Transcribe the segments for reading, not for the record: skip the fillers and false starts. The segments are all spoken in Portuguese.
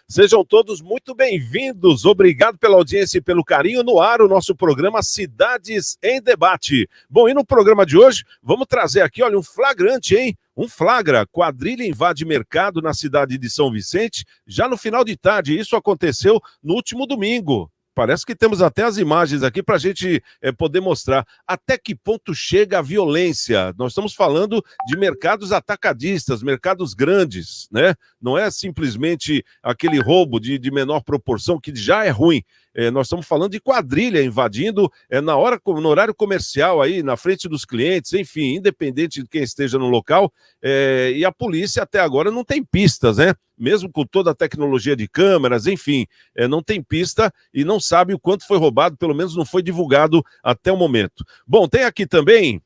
Sejam todos muito bem-vindos, obrigado pela audiência e pelo carinho. No ar, o nosso programa Cidades em Debate. Bom, e no programa de hoje, vamos trazer aqui, olha, um flagrante, hein? Um flagra, quadrilha invade mercado na cidade de São Vicente, já no final de tarde. Isso aconteceu no último domingo. Parece que temos até as imagens aqui para a gente poder mostrar até que ponto chega a violência. Nós estamos falando de mercados atacadistas, mercados grandes, né? Não é simplesmente aquele roubo de menor proporção, que já é ruim. Nós estamos falando de quadrilha invadindo no horário comercial, aí na frente dos clientes, enfim, independente de quem esteja no local. E a polícia até agora não tem pistas, né? Mesmo com toda a tecnologia de câmeras, enfim, não tem pista e não sabe o quanto foi roubado, pelo menos não foi divulgado até o momento. Bom, tem aqui também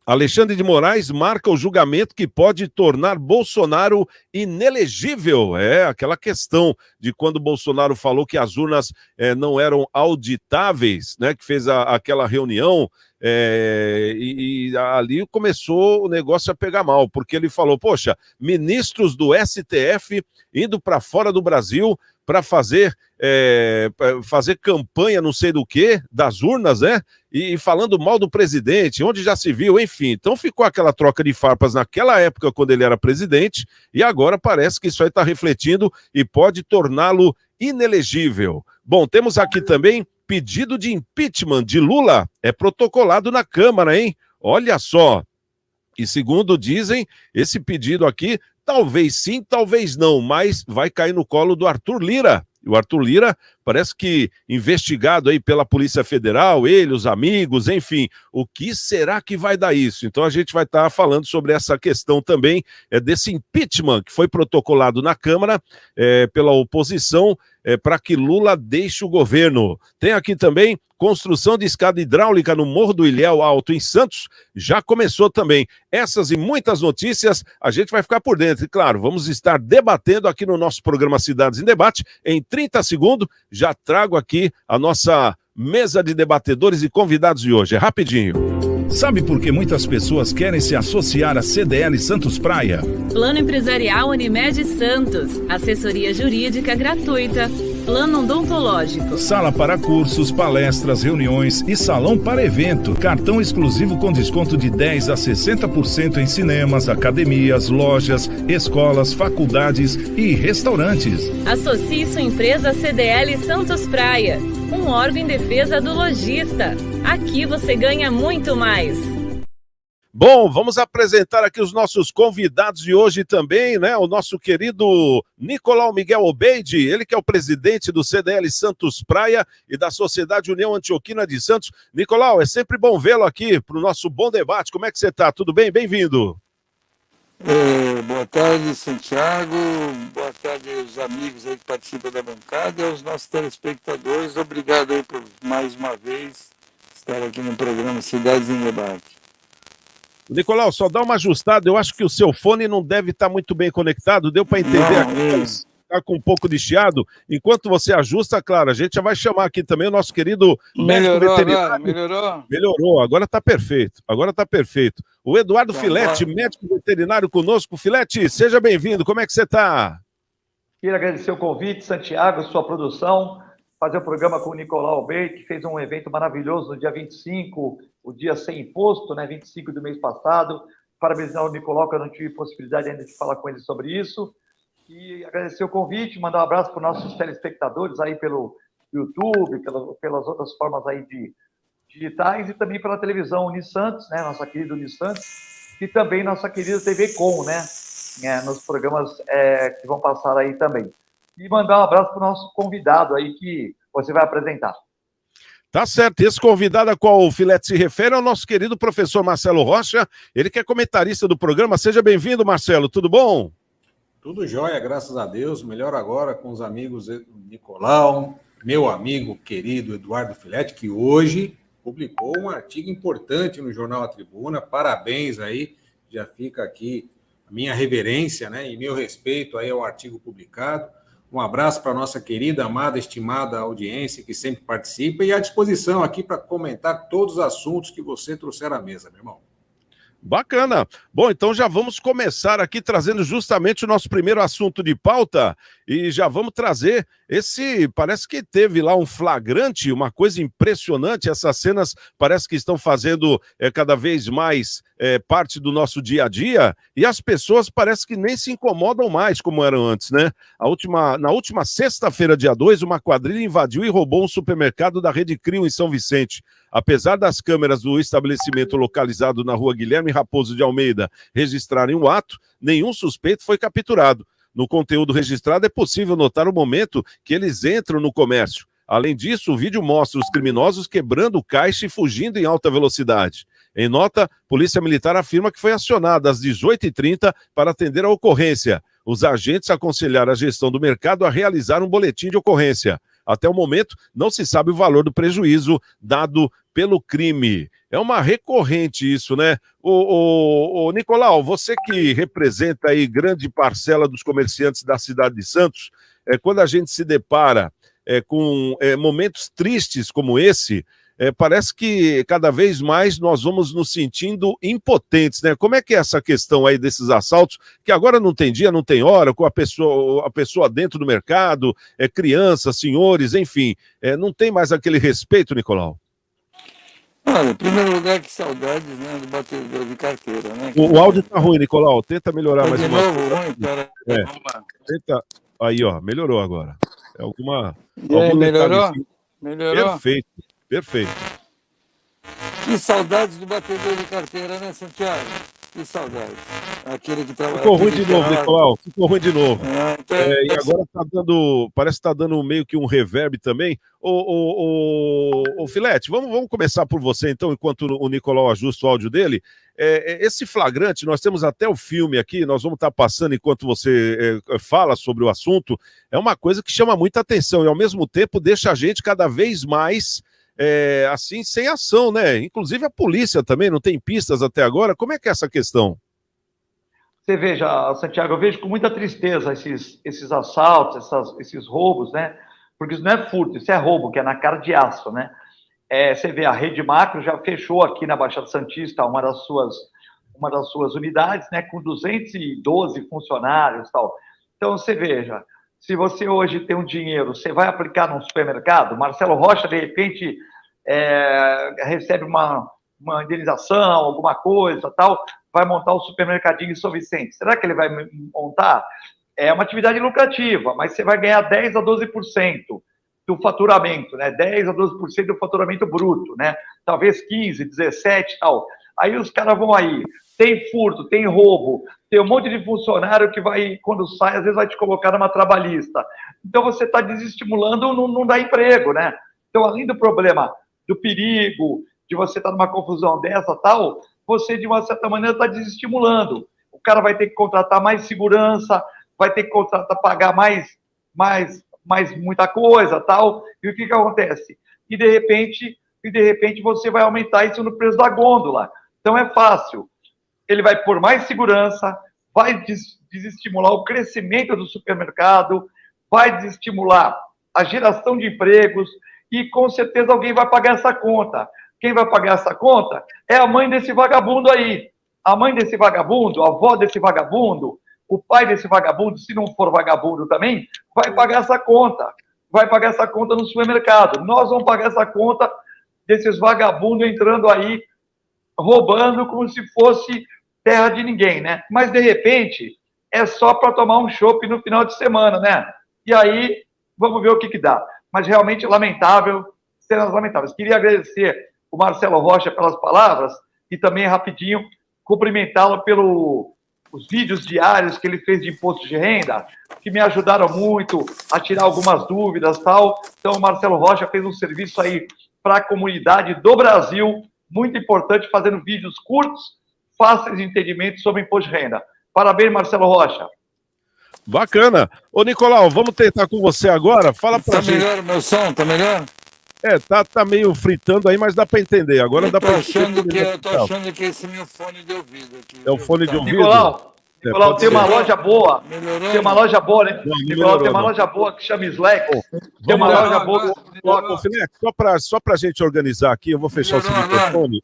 Alexandre de Moraes marca o julgamento que pode tornar Bolsonaro inelegível. Aquela questão de quando Bolsonaro falou que as urnas não eram auditáveis, né, que fez aquela reunião, e ali começou o negócio a pegar mal, porque ele falou, poxa, ministros do STF indo para fora do Brasil para fazer campanha não sei do que, das urnas, né? E falando mal do presidente, onde já se viu, enfim. Então ficou aquela troca de farpas naquela época, quando ele era presidente, e agora parece que isso aí está refletindo e pode torná-lo inelegível. Bom, temos aqui também pedido de impeachment de Lula, protocolado na Câmara, hein? Olha só. E segundo dizem, esse pedido aqui, talvez sim, talvez não, mas vai cair no colo do Arthur Lira. E o Arthur Lira parece que investigado aí pela Polícia Federal, ele, os amigos, enfim, o que será que vai dar isso? Então a gente vai estar falando sobre essa questão também, desse impeachment que foi protocolado na Câmara pela oposição, para que Lula deixe o governo. Tem aqui também construção de escada hidráulica no Morro do Ilhéu Alto, em Santos, já começou também. Essas e muitas notícias a gente vai ficar por dentro. E claro, vamos estar debatendo aqui no nosso programa Cidades em Debate. Em 30 segundos, já trago aqui a nossa mesa de debatedores e convidados de hoje. É rapidinho. Sabe por que muitas pessoas querem se associar à CDL Santos Praia? Plano Empresarial Unimed Santos. Assessoria Jurídica gratuita. Plano odontológico. Sala para cursos, palestras, reuniões e salão para evento. Cartão exclusivo com desconto de 10% a 60% em cinemas, academias, lojas, escolas, faculdades e restaurantes. Associe sua empresa CDL Santos Praia, um órgão em defesa do lojista. Aqui você ganha muito mais. Bom, vamos apresentar aqui os nossos convidados de hoje também, né? O nosso querido Nicolau Miguel Obeide, ele que é o presidente do CDL Santos Praia e da Sociedade União Antioquina de Santos. Nicolau, é sempre bom vê-lo aqui para o nosso bom debate. Como é que você está? Tudo bem? Bem-vindo. Boa tarde, Santiago. Boa tarde aos amigos aí que participam da bancada e aos nossos telespectadores. Obrigado aí por mais uma vez estar aqui no programa Cidades em Debate. Nicolau, só dá uma ajustada, eu acho que o seu fone não deve estar muito bem conectado, deu para entender aqui, mas está com um pouco de chiado. Enquanto você ajusta, claro, a gente já vai chamar aqui também o nosso querido médico veterinário. Melhorou? Melhorou, agora está perfeito, O Eduardo Filete, médico veterinário conosco. Filete, seja bem-vindo, como é que você está? Queria agradecer o convite, Santiago, sua produção, fazer o programa com o Nicolau Obeide, que fez um evento maravilhoso no dia 25, o dia sem imposto, né, 25 do mês passado. Parabenizar o Nicolau, que eu não tive possibilidade ainda de falar com ele sobre isso. E agradecer o convite, mandar um abraço para os nossos telespectadores aí pelo YouTube, pelas outras formas aí digitais e também pela televisão Unisantos, né, nossa querida Unisantos, e também nossa querida TV Com, né, nos programas que vão passar aí também. E mandar um abraço para o nosso convidado aí que você vai apresentar. Tá certo, esse convidado a qual o Filete se refere é o nosso querido professor Marcelo Rocha, ele que é comentarista do programa. Seja bem-vindo, Marcelo, tudo bom? Tudo jóia, graças a Deus, melhor agora com os amigos Nicolau, meu amigo querido Eduardo Filete, que hoje publicou um artigo importante no jornal A Tribuna. Parabéns aí, já fica aqui a minha reverência, né, e meu respeito aí ao artigo publicado. Um abraço para a nossa querida, amada, estimada audiência que sempre participa e à disposição aqui para comentar todos os assuntos que você trouxer à mesa, meu irmão. Bacana. Bom, então já vamos começar aqui trazendo justamente o nosso primeiro assunto de pauta e já vamos trazer parece que teve lá um flagrante, uma coisa impressionante, essas cenas parece que estão fazendo cada vez mais parte do nosso dia a dia e as pessoas parece que nem se incomodam mais como eram antes, né? Na última sexta-feira, dia 2, uma quadrilha invadiu e roubou um supermercado da Rede Crio em São Vicente. Apesar das câmeras do estabelecimento localizado na rua Guilherme Raposo de Almeida registrarem o ato, nenhum suspeito foi capturado. No conteúdo registrado é possível notar o momento que eles entram no comércio. Além disso, o vídeo mostra os criminosos quebrando o caixa e fugindo em alta velocidade. Em nota, Polícia Militar afirma que foi acionada às 18h30 para atender a ocorrência. Os agentes aconselharam a gestão do mercado a realizar um boletim de ocorrência. Até o momento, não se sabe o valor do prejuízo dado pelo crime. É uma recorrente isso, né? Ô Nicolau, você que representa aí grande parcela dos comerciantes da cidade de Santos, quando a gente se depara com momentos tristes como esse, parece que cada vez mais nós vamos nos sentindo impotentes, né? Como é que é essa questão aí desses assaltos, que agora não tem dia, não tem hora, com a pessoa dentro do mercado, crianças, senhores, enfim, não tem mais aquele respeito, Nicolau? Olha, em primeiro lugar, que saudades, né, do batedor de carteira, né? O áudio tá ruim, Nicolau, tenta melhorar mais uma vez. De novo, ruim, cara. Vamos lá. Tenta... Aí, ó, melhorou agora. Algum melhorou? detalhezinho. Melhorou? Perfeito. Que saudades do batedor de carteira, né, Santiago? Que saudades. Aquele que trabalha... Ficou ruim de novo, Nicolau. Ficou ruim de novo. E Então, agora parece que tá dando meio que um reverb também. Ô Filete, vamos começar por você, então, enquanto o Nicolau ajusta o áudio dele. Esse flagrante, nós temos até o filme aqui, nós vamos estar passando enquanto você fala sobre o assunto. É uma coisa que chama muita atenção e, ao mesmo tempo, deixa a gente cada vez mais... assim, sem ação, né? Inclusive a polícia também não tem pistas até agora. Como é que é essa questão? Você veja, Santiago, eu vejo com muita tristeza esses assaltos, esses roubos, né? Porque isso não é furto, isso é roubo, que é na cara de aço, né? Você vê, a Rede Macro já fechou aqui na Baixada Santista uma das suas unidades, né? Com 212 funcionários e tal. Então, você veja, se você hoje tem um dinheiro, você vai aplicar num supermercado, Marcelo Rocha, de repente, recebe uma indenização, alguma coisa, tal, vai montar um supermercadinho em São Vicente. Será que ele vai montar? É uma atividade lucrativa, mas você vai ganhar 10% a 12% do faturamento, né? 10% a 12% do faturamento bruto, né? Talvez 15%, 17% e tal. Aí os caras vão aí, tem furto, tem roubo, tem um monte de funcionário que vai, quando sai, às vezes vai te colocar numa trabalhista. Então você está desestimulando, não dá emprego, né? Então, além do problema do perigo, de você estar numa confusão dessa tal, você, de uma certa maneira, está desestimulando. O cara vai ter que contratar mais segurança, vai ter que pagar mais muita coisa, tal. E o que acontece? E de repente você vai aumentar isso no preço da gôndola. Então é fácil. Ele vai pôr mais segurança, vai desestimular o crescimento do supermercado, vai desestimular a geração de empregos e com certeza alguém vai pagar essa conta. Quem vai pagar essa conta é a mãe desse vagabundo aí. A mãe desse vagabundo, a avó desse vagabundo, o pai desse vagabundo, se não for vagabundo também, vai pagar essa conta. Vai pagar essa conta no supermercado. Nós vamos pagar essa conta desses vagabundos entrando aí, roubando como se fosse terra de ninguém, né? Mas, de repente, é só para tomar um chopp no final de semana, né? E aí, vamos ver o que dá. Mas, realmente, lamentável, cenas lamentáveis. Queria agradecer o Marcelo Rocha pelas palavras e também, rapidinho, cumprimentá-lo pelos vídeos diários que ele fez de imposto de renda, que me ajudaram muito a tirar algumas dúvidas e tal. Então, o Marcelo Rocha fez um serviço aí para a comunidade do Brasil, muito importante, fazendo vídeos curtos, fáceis de entendimento sobre imposto de renda. Parabéns, Marcelo Rocha. Bacana. Ô, Nicolau, vamos tentar com você agora. Fala pra gente. Tá melhor o meu som? Tá melhor? Tá meio fritando aí, mas dá para entender. Agora dá para Eu tô achando que esse é meu fone de ouvido aqui. É o fone de ouvido? Nicolau, Nicolau, tem uma loja boa. Melhorou? Tem uma loja boa, né? Não Nicolau, tem uma melhorou, loja boa que chama Slack. Tem Vamos uma lá. loja boa. Ô, Filete, só para a gente organizar aqui, eu vou fechar o seu Melhorou microfone.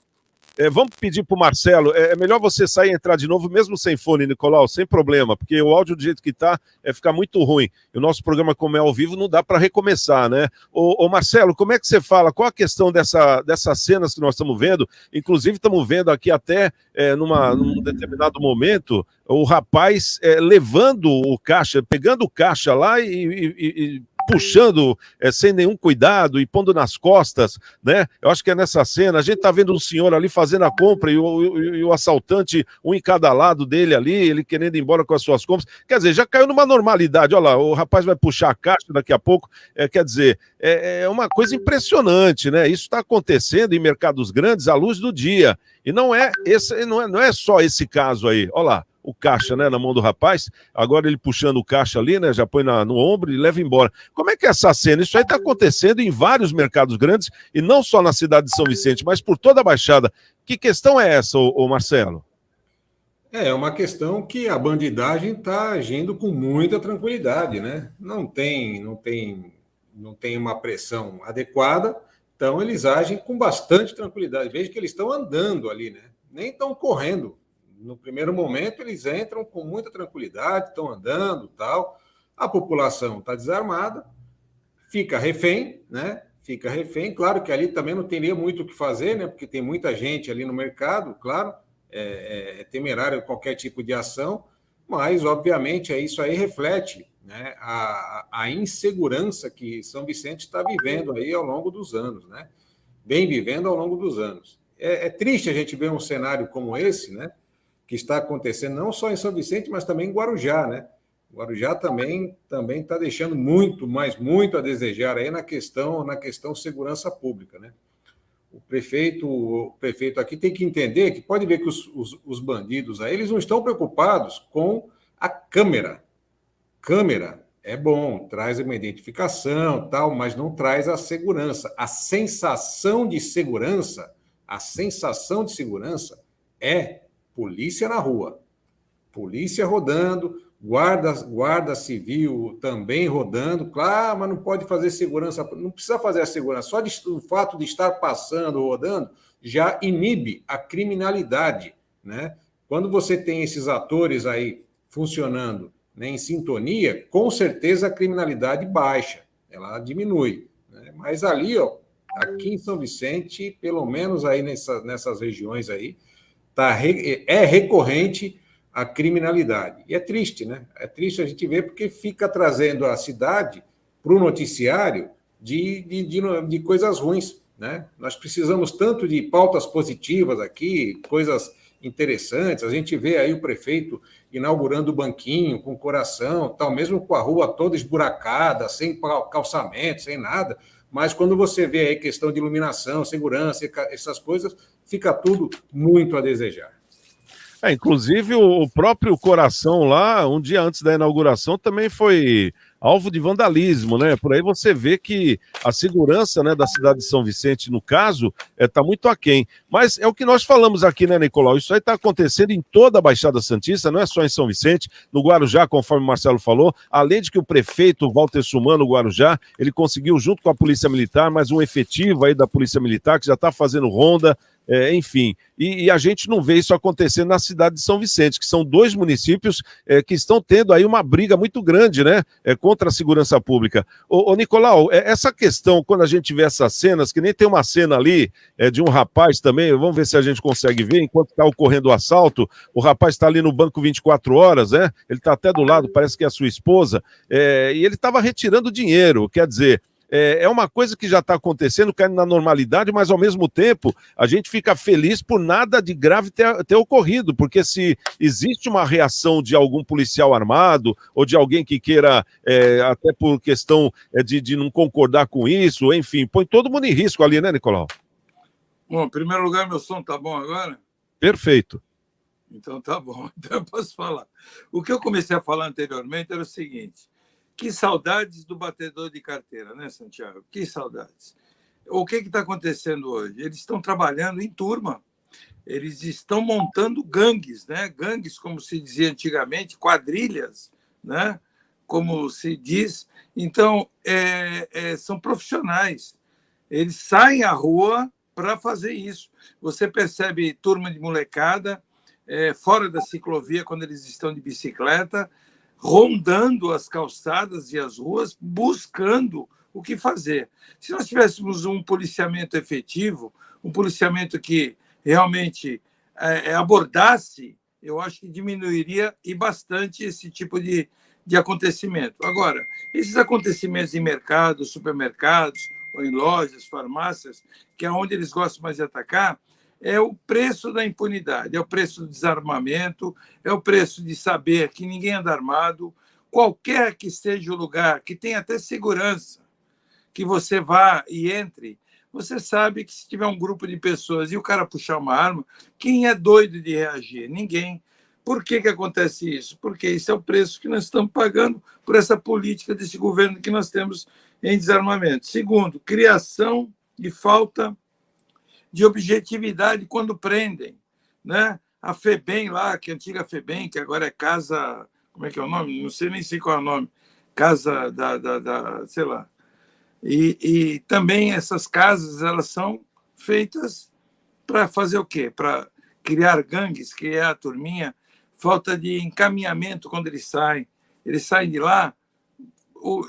Vamos pedir para o Marcelo, é melhor você sair e entrar de novo, mesmo sem fone, Nicolau, sem problema, porque o áudio do jeito que está fica muito ruim. E o nosso programa, como é ao vivo, não dá para recomeçar, né? Ô Marcelo, como é que você fala? Qual a questão dessas cenas que nós estamos vendo? Inclusive, estamos vendo aqui até num determinado momento, o rapaz levando o caixa, pegando o caixa lá e puxando sem nenhum cuidado e pondo nas costas, né? Eu acho que é nessa cena, a gente tá vendo um senhor ali fazendo a compra e o assaltante, um em cada lado dele ali, ele querendo ir embora com as suas compras. Quer dizer, já caiu numa normalidade. Olha lá, o rapaz vai puxar a caixa daqui a pouco. Quer dizer, é uma coisa impressionante, né? Isso está acontecendo em mercados grandes à luz do dia. E não é só esse caso aí. Olha lá, o caixa, né, na mão do rapaz, agora ele puxando o caixa ali, né, já põe no ombro e leva embora. Como é que é essa cena? Isso aí está acontecendo em vários mercados grandes, e não só na cidade de São Vicente, mas por toda a Baixada. Que questão é essa, ô Marcelo? É uma questão que a bandidagem está agindo com muita tranquilidade, né? Não tem uma pressão adequada, então eles agem com bastante tranquilidade. Veja que eles estão andando ali, né? Nem estão correndo. No primeiro momento, eles entram com muita tranquilidade, estão andando tal. A população está desarmada, fica refém, né? Fica refém. Claro que ali também não teria muito o que fazer, né? Porque tem muita gente ali no mercado, claro, é temerário qualquer tipo de ação, mas, obviamente, isso aí reflete, né, a insegurança que São Vicente está vivendo aí ao longo dos anos, né? Vem vivendo ao longo dos anos. É triste a gente ver um cenário como esse, né? Que está acontecendo não só em São Vicente, mas também em Guarujá, né? Guarujá também está deixando muito a desejar aí na questão segurança pública, né? O prefeito aqui tem que entender que pode ver que os bandidos aí, eles não estão preocupados com a câmera. Câmera é bom, traz uma identificação, tal, mas não traz a segurança. A sensação de segurança é polícia na rua, polícia rodando, guarda civil também rodando. Claro, mas não pode fazer segurança, não precisa fazer a segurança, só o fato de estar passando, rodando, já inibe a criminalidade, né? Quando você tem esses atores aí funcionando, né, em sintonia, com certeza a criminalidade baixa, ela diminui, né? Mas ali, aqui em São Vicente, pelo menos aí nessas regiões aí, é recorrente a criminalidade. E é triste, né? É triste a gente ver porque fica trazendo a cidade para o noticiário de coisas ruins, né? Nós precisamos tanto de pautas positivas aqui, coisas interessantes. A gente vê aí o prefeito inaugurando o banquinho com coração, tal, mesmo com a rua toda esburacada, sem calçamento, sem nada. Mas quando você vê aí questão de iluminação, segurança, essas coisas, fica tudo muito a desejar. Inclusive, o próprio Coração lá, um dia antes da inauguração, também foi alvo de vandalismo, né? Por aí você vê que a segurança, né, da cidade de São Vicente, no caso, está muito aquém. Mas é o que nós falamos aqui, né, Nicolau? Isso aí está acontecendo em toda a Baixada Santista, não é só em São Vicente, no Guarujá, conforme o Marcelo falou, além de que o prefeito Walter Sumano, no Guarujá, ele conseguiu, junto com a Polícia Militar, mais um efetivo aí da Polícia Militar, que já está fazendo ronda, enfim, e a gente não vê isso acontecendo na cidade de São Vicente, que são dois municípios que estão tendo aí uma briga muito grande, né, contra a segurança pública. Ô Nicolau, essa questão, quando a gente vê essas cenas, que nem tem uma cena ali de um rapaz também, vamos ver se a gente consegue ver, enquanto está ocorrendo o assalto, o rapaz está ali no banco 24 horas, né, ele está até do lado, parece que é a sua esposa, e ele estava retirando dinheiro, quer dizer, é uma coisa que já está acontecendo, caindo na normalidade, mas ao mesmo tempo a gente fica feliz por nada de grave ter ocorrido, porque se existe uma reação de algum policial armado ou de alguém que queira, até por questão de não concordar com isso, enfim, põe todo mundo em risco ali, né, Nicolau? Bom, em primeiro lugar, meu som tá bom agora? Perfeito. Então tá bom, então eu posso falar. O que eu comecei a falar anteriormente era o seguinte: que saudades do batedor de carteira, né, Santiago? Que saudades. O que está acontecendo hoje? Eles estão trabalhando em turma. Eles estão montando gangues, né? Gangues, como se dizia antigamente, quadrilhas, né? Como se diz. Então, são profissionais. Eles saem à rua para fazer isso. Você percebe turma de molecada fora da ciclovia, quando eles estão de bicicleta, rondando as calçadas e as ruas, buscando o que fazer. Se nós tivéssemos um policiamento efetivo, um policiamento que realmente abordasse, eu acho que diminuiria e bastante esse tipo de acontecimento. Agora, esses acontecimentos em mercados, supermercados, ou em lojas, farmácias, que é onde eles gostam mais de atacar, é o preço da impunidade, é o preço do desarmamento, é o preço de saber que ninguém anda armado, qualquer que seja o lugar, que tenha até segurança, que você vá e entre, você sabe que se tiver um grupo de pessoas e o cara puxar uma arma, quem é doido de reagir? Ninguém. Por que acontece isso? Porque esse é o preço que nós estamos pagando por essa política desse governo que nós temos em desarmamento. Segundo, criação e falta de objetividade quando prendem, né? A FEBEM lá, que é a antiga FEBEM, que agora é Casa... Como é que é o nome? Não sei nem qual é o nome. Casa sei lá. E também essas casas, elas são feitas para fazer o quê? Para criar gangues, que é a turminha, falta de encaminhamento quando eles saem de lá,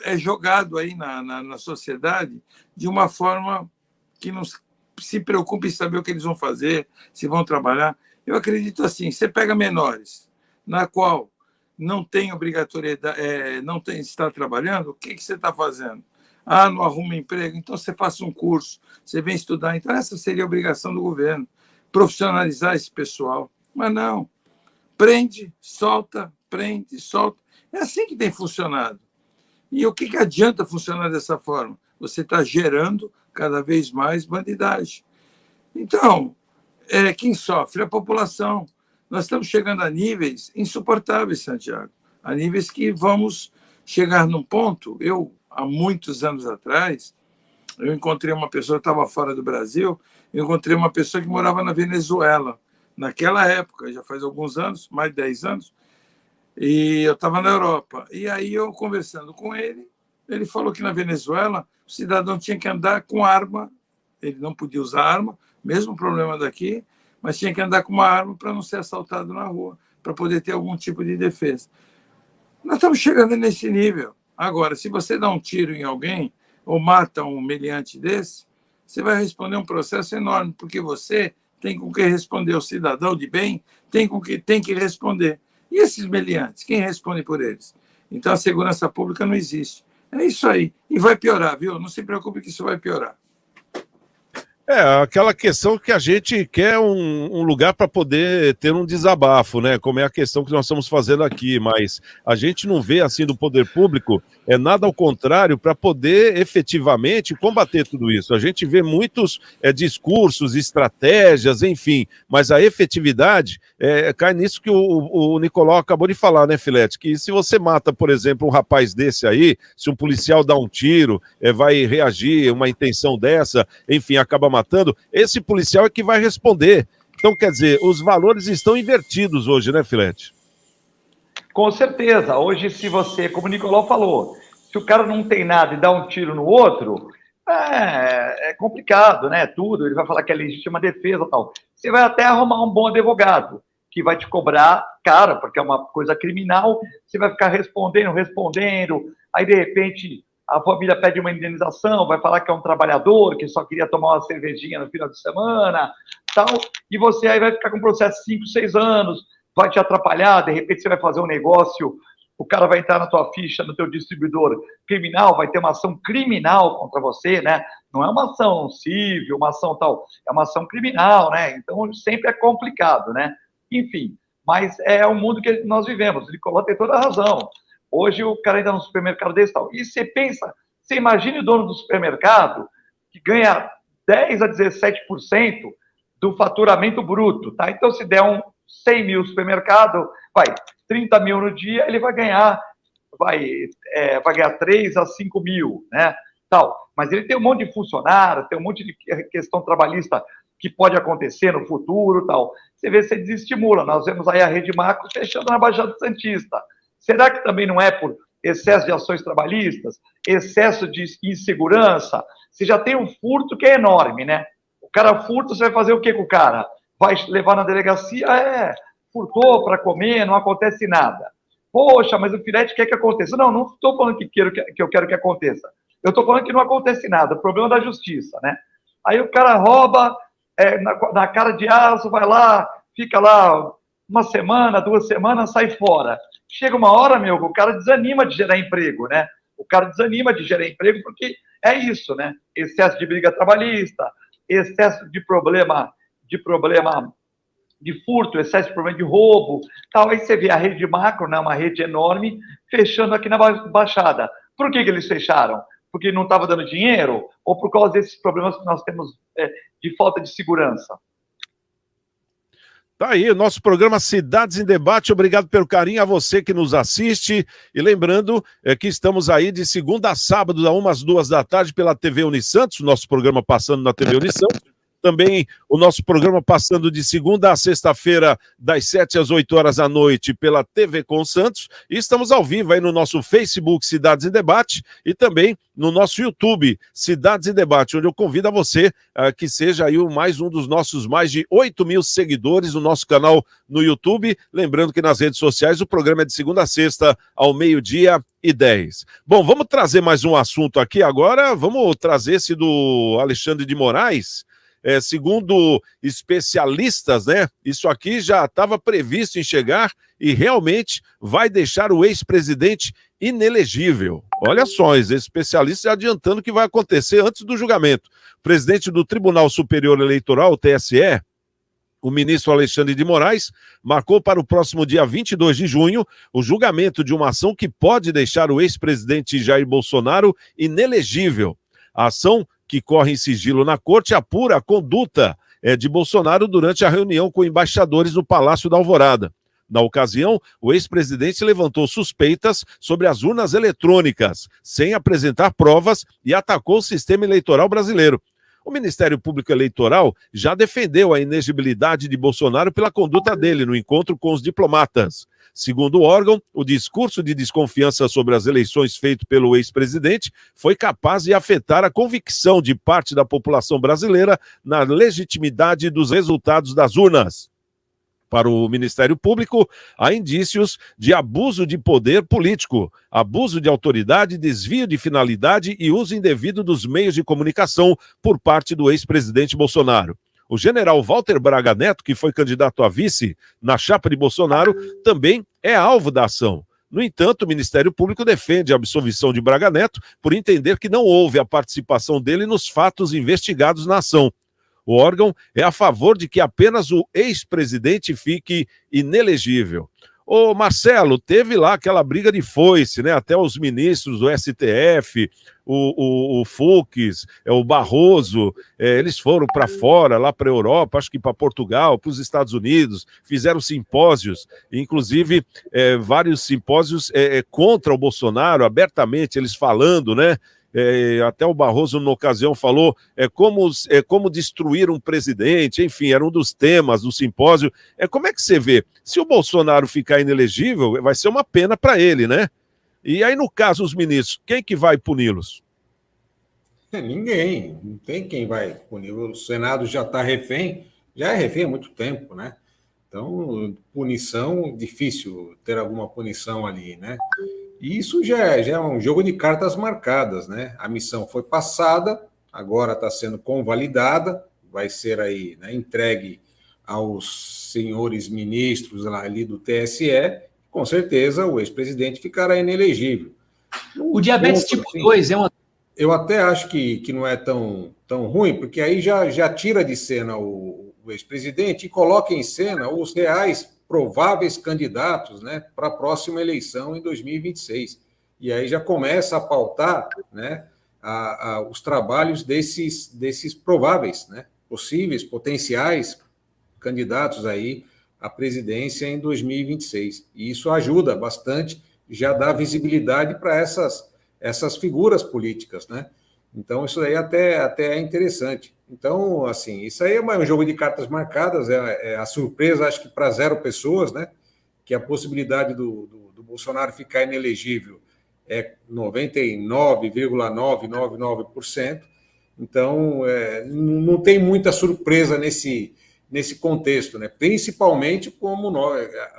é jogado aí na sociedade de uma forma que não se preocupa em saber o que eles vão fazer, se vão trabalhar. Eu acredito assim, você pega menores, na qual não tem obrigatoriedade, não tem estar trabalhando, o que você está fazendo? Não arruma emprego, então você faça um curso, você vem estudar. Então essa seria a obrigação do governo, profissionalizar esse pessoal. Mas não, prende, solta, prende, solta. É assim que tem funcionado. E o que adianta funcionar dessa forma? Você está gerando cada vez mais bandidagem. Então, quem sofre é a população. Nós estamos chegando a níveis insuportáveis, Santiago, a níveis que vamos chegar num ponto. Há muitos anos atrás, eu encontrei uma pessoa que estava fora do Brasil, eu encontrei uma pessoa que morava na Venezuela. Naquela época, já faz alguns anos, mais de 10 anos, e eu estava na Europa. E aí, eu conversando com ele, ele falou que na Venezuela o cidadão tinha que andar com arma, ele não podia usar arma, mesmo problema daqui, mas tinha que andar com uma arma para não ser assaltado na rua, para poder ter algum tipo de defesa. Nós estamos chegando nesse nível. Agora, se você dá um tiro em alguém ou mata um meliante desse, você vai responder um processo enorme, porque você tem com que responder, o cidadão de bem tem que responder. E esses meliantes, quem responde por eles? Então, a segurança pública não existe. É isso aí. E vai piorar, viu? Não se preocupe que isso vai piorar. Aquela questão que a gente quer um lugar para poder ter um desabafo, né? Como é a questão que nós estamos fazendo aqui, mas a gente não vê assim do poder público nada ao contrário para poder efetivamente combater tudo isso. A gente vê muitos discursos, estratégias, enfim, mas a efetividade cai nisso que o Nicolau acabou de falar, né, Filete? Que se você mata, por exemplo, um rapaz desse aí, se um policial dá um tiro, vai reagir, uma intenção dessa, enfim, acaba matando, esse policial é que vai responder. Então, quer dizer, os valores estão invertidos hoje, né, Filete? Com certeza. Hoje, se você, como o Nicolau falou, se o cara não tem nada e dá um tiro no outro, é complicado, né? Tudo, ele vai falar que é legítima defesa e tal. Você vai até arrumar um bom advogado, que vai te cobrar caro, porque é uma coisa criminal, você vai ficar respondendo, aí, de repente, a família pede uma indenização, vai falar que é um trabalhador, que só queria tomar uma cervejinha no final de semana, tal, e você aí vai ficar com um processo de 5, 6 anos, vai te atrapalhar, de repente você vai fazer um negócio, o cara vai entrar na tua ficha, no teu distribuidor criminal, vai ter uma ação criminal contra você, né? Não é uma ação civil, uma ação tal, é uma ação criminal, né? Então sempre é complicado, né? Enfim, mas é o mundo que nós vivemos, o Nicolau tem toda a razão. Hoje o cara entra no supermercado desse tal. E você pensa, você imagine o dono do supermercado que ganha 10 a 17% do faturamento bruto, tá? Então, se der 100 mil supermercado, 30 mil no dia, ele vai ganhar 3 a 5 mil, né? Tal. Mas ele tem um monte de funcionário, tem um monte de questão trabalhista que pode acontecer no futuro, tal. Você vê, você desestimula. Nós vemos aí a Rede Macro fechando na Baixada Santista. Será que também não é por excesso de ações trabalhistas, excesso de insegurança? Você já tem um furto que é enorme, né? O cara furta, você vai fazer o que com o cara? Vai levar na delegacia, furtou para comer, não acontece nada. Poxa, mas o Filete quer que aconteça. Não estou falando que eu quero que aconteça. Eu estou falando que não acontece nada. O problema é da justiça, né? Aí o cara rouba na cara de aço, vai lá, fica lá uma semana, 2 semanas, sai fora. Chega uma hora, o cara desanima de gerar emprego, né? O cara desanima de gerar emprego porque é isso, né? Excesso de briga trabalhista, excesso de problema de furto, excesso de problema de roubo, tal. Aí você vê a Rede Macro, né, uma rede enorme, fechando aqui na Baixada. Por que eles fecharam? Porque não estava dando dinheiro? Ou por causa desses problemas que nós temos de falta de segurança? Tá aí o nosso programa Cidades em Debate. Obrigado pelo carinho a você que nos assiste. E lembrando que estamos aí de segunda a sábado, da 1 às 2 da tarde, pela TV Unisantos, o nosso programa passando na TV Unisantos. Também o nosso programa passando de segunda a sexta-feira, das 7 às 8 horas da noite, pela TV Com Santos. E estamos ao vivo aí no nosso Facebook Cidades em Debate e também no nosso YouTube Cidades em Debate, onde eu convido a você que seja aí mais um dos nossos mais de 8 mil seguidores no nosso canal no YouTube. Lembrando que nas redes sociais o programa é de segunda a sexta, ao 12h10. Bom, vamos trazer mais um assunto aqui agora. Vamos trazer esse do Alexandre de Moraes. Segundo especialistas, né, isso aqui já estava previsto em chegar e realmente vai deixar o ex-presidente inelegível. Olha só, os especialistas adiantando que vai acontecer antes do julgamento. O presidente do Tribunal Superior Eleitoral, o TSE, o ministro Alexandre de Moraes, marcou para o próximo dia 22 de junho o julgamento de uma ação que pode deixar o ex-presidente Jair Bolsonaro inelegível. A ação, que corre em sigilo na corte, apura a conduta de Bolsonaro durante a reunião com embaixadores no Palácio da Alvorada. Na ocasião, o ex-presidente levantou suspeitas sobre as urnas eletrônicas, sem apresentar provas, e atacou o sistema eleitoral brasileiro. O Ministério Público Eleitoral já defendeu a inegibilidade de Bolsonaro pela conduta dele no encontro com os diplomatas. Segundo o órgão, o discurso de desconfiança sobre as eleições feito pelo ex-presidente foi capaz de afetar a convicção de parte da população brasileira na legitimidade dos resultados das urnas. Para o Ministério Público, há indícios de abuso de poder político, abuso de autoridade, desvio de finalidade e uso indevido dos meios de comunicação por parte do ex-presidente Bolsonaro. O general Walter Braga Neto, que foi candidato a vice na chapa de Bolsonaro, também é alvo da ação. No entanto, o Ministério Público defende a absolvição de Braga Neto por entender que não houve a participação dele nos fatos investigados na ação. O órgão é a favor de que apenas o ex-presidente fique inelegível. Ô Marcelo, teve lá aquela briga de foice, né? Até os ministros do STF, o Fux, o Barroso, eles foram para fora, lá para a Europa, acho que para Portugal, para os Estados Unidos, fizeram simpósios, inclusive vários simpósios contra o Bolsonaro, abertamente, eles falando, né? Até o Barroso, na ocasião, falou como destruir um presidente, enfim, era um dos temas do simpósio. Como é que você vê? Se o Bolsonaro ficar inelegível, vai ser uma pena para ele, né? E aí, no caso, os ministros, quem que vai puni-los? Ninguém, não tem quem vai punir. O Senado já está refém, já é refém há muito tempo, né? Então, punição, difícil ter alguma punição ali, né? E isso já é um jogo de cartas marcadas, né? A missão foi passada, agora está sendo convalidada, vai ser aí, né, entregue aos senhores ministros ali do TSE, com certeza o ex-presidente ficará inelegível. O diabetes tipo 2 é uma... Eu até acho que não é tão ruim, porque aí já tira de cena o ex-presidente e coloca em cena os reais prováveis candidatos, né, para a próxima eleição em 2026. E aí já começa a pautar, né, os trabalhos desses prováveis, né, possíveis, potenciais candidatos aí à presidência em 2026. E isso ajuda bastante, já dá visibilidade para essas figuras políticas, né? Então, isso aí até é interessante. Então, assim, isso aí é um jogo de cartas marcadas, é a surpresa, acho que para 0 pessoas, né? Que a possibilidade do Bolsonaro ficar inelegível é 99,999%. Então, não tem muita surpresa nesse contexto, né? Principalmente como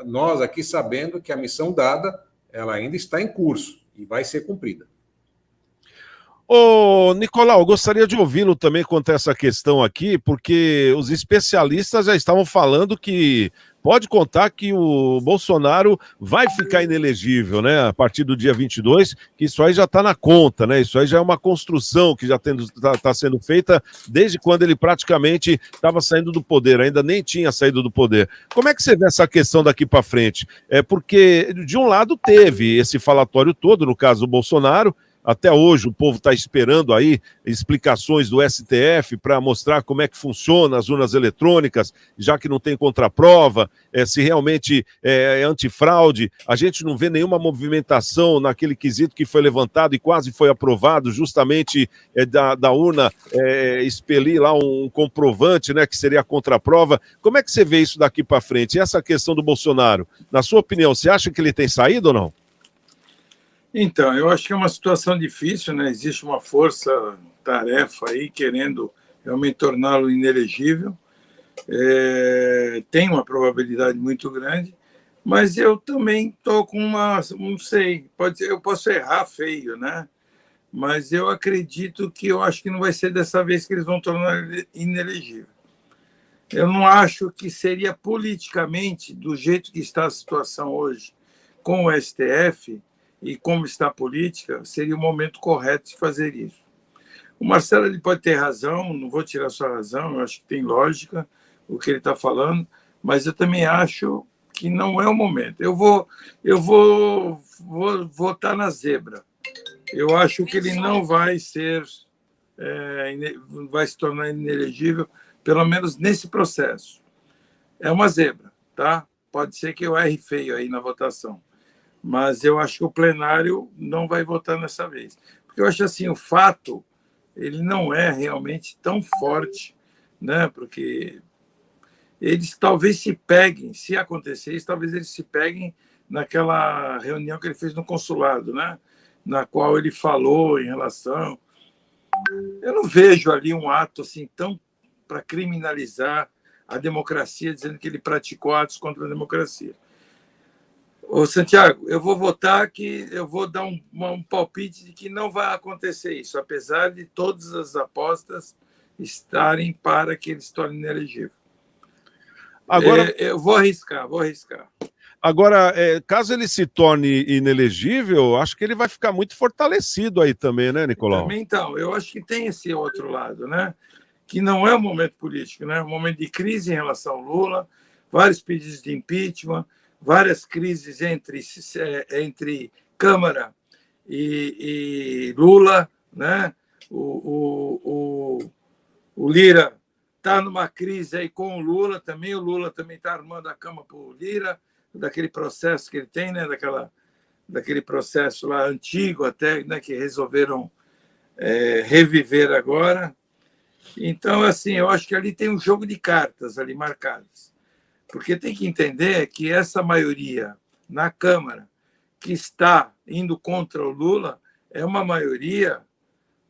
nós aqui sabendo que a missão dada ela ainda está em curso e vai ser cumprida. Ô, Nicolau, gostaria de ouvi-lo também quanto a essa questão aqui, porque os especialistas já estavam falando que pode contar que o Bolsonaro vai ficar inelegível, né, a partir do dia 22, que isso aí já está na conta, né, isso aí já é uma construção que já está sendo feita desde quando ele praticamente estava saindo do poder, ainda nem tinha saído do poder. Como é que você vê essa questão daqui para frente? Porque, de um lado, teve esse falatório todo, no caso do Bolsonaro. Até hoje o povo está esperando aí explicações do STF para mostrar como é que funciona as urnas eletrônicas, já que não tem contraprova, se realmente é antifraude. A gente não vê nenhuma movimentação naquele quesito que foi levantado e quase foi aprovado, justamente da urna expelir lá um comprovante, né, que seria a contraprova. Como é que você vê isso daqui para frente? E essa questão do Bolsonaro, na sua opinião, você acha que ele tem saído ou não? Então, eu acho que é uma situação difícil, né? Existe uma força-tarefa aí querendo realmente torná-lo inelegível. Tem uma probabilidade muito grande, mas eu também estou com não sei, eu posso errar feio, né? Mas eu acredito que eu acho que não vai ser dessa vez que eles vão tornar ele inelegível. Eu não acho que seria politicamente, do jeito que está a situação hoje, com o STF, e como está a política, seria o momento correto de fazer isso. O Marcelo ele pode ter razão, não vou tirar sua razão, eu acho que tem lógica o que ele está falando, mas eu também acho que não é o momento. Eu vou votar na zebra. Eu acho que ele não vai vai se tornar inelegível, pelo menos nesse processo. É uma zebra, tá? Pode ser que eu erre feio aí na votação. Mas eu acho que o plenário não vai votar nessa vez. Porque eu acho assim, o fato, ele não é realmente tão forte, né? Porque eles talvez se peguem, se acontecer isso, talvez eles se peguem naquela reunião que ele fez no consulado, né? Na qual ele falou em relação... Eu não vejo ali um ato assim tão para criminalizar a democracia, dizendo que ele praticou atos contra a democracia. Ô, Santiago, eu vou votar que eu vou dar um palpite de que não vai acontecer isso, apesar de todas as apostas estarem para que ele se torne inelegível. Agora, eu vou arriscar. Agora, caso ele se torne inelegível, acho que ele vai ficar muito fortalecido aí também, né, Nicolau? Também, então, eu acho que tem esse outro lado, né? Que não é um momento político, né? É um momento de crise em relação ao Lula, vários pedidos de impeachment, várias crises entre Câmara e Lula, né? O Lira está numa crise aí com o Lula também está armando a cama para o Lira, daquele processo que ele tem, né? Daquele processo lá antigo até, né? Que resolveram reviver agora. Então, assim, eu acho que ali tem um jogo de cartas ali marcadas. Porque tem que entender que essa maioria na Câmara que está indo contra o Lula é uma maioria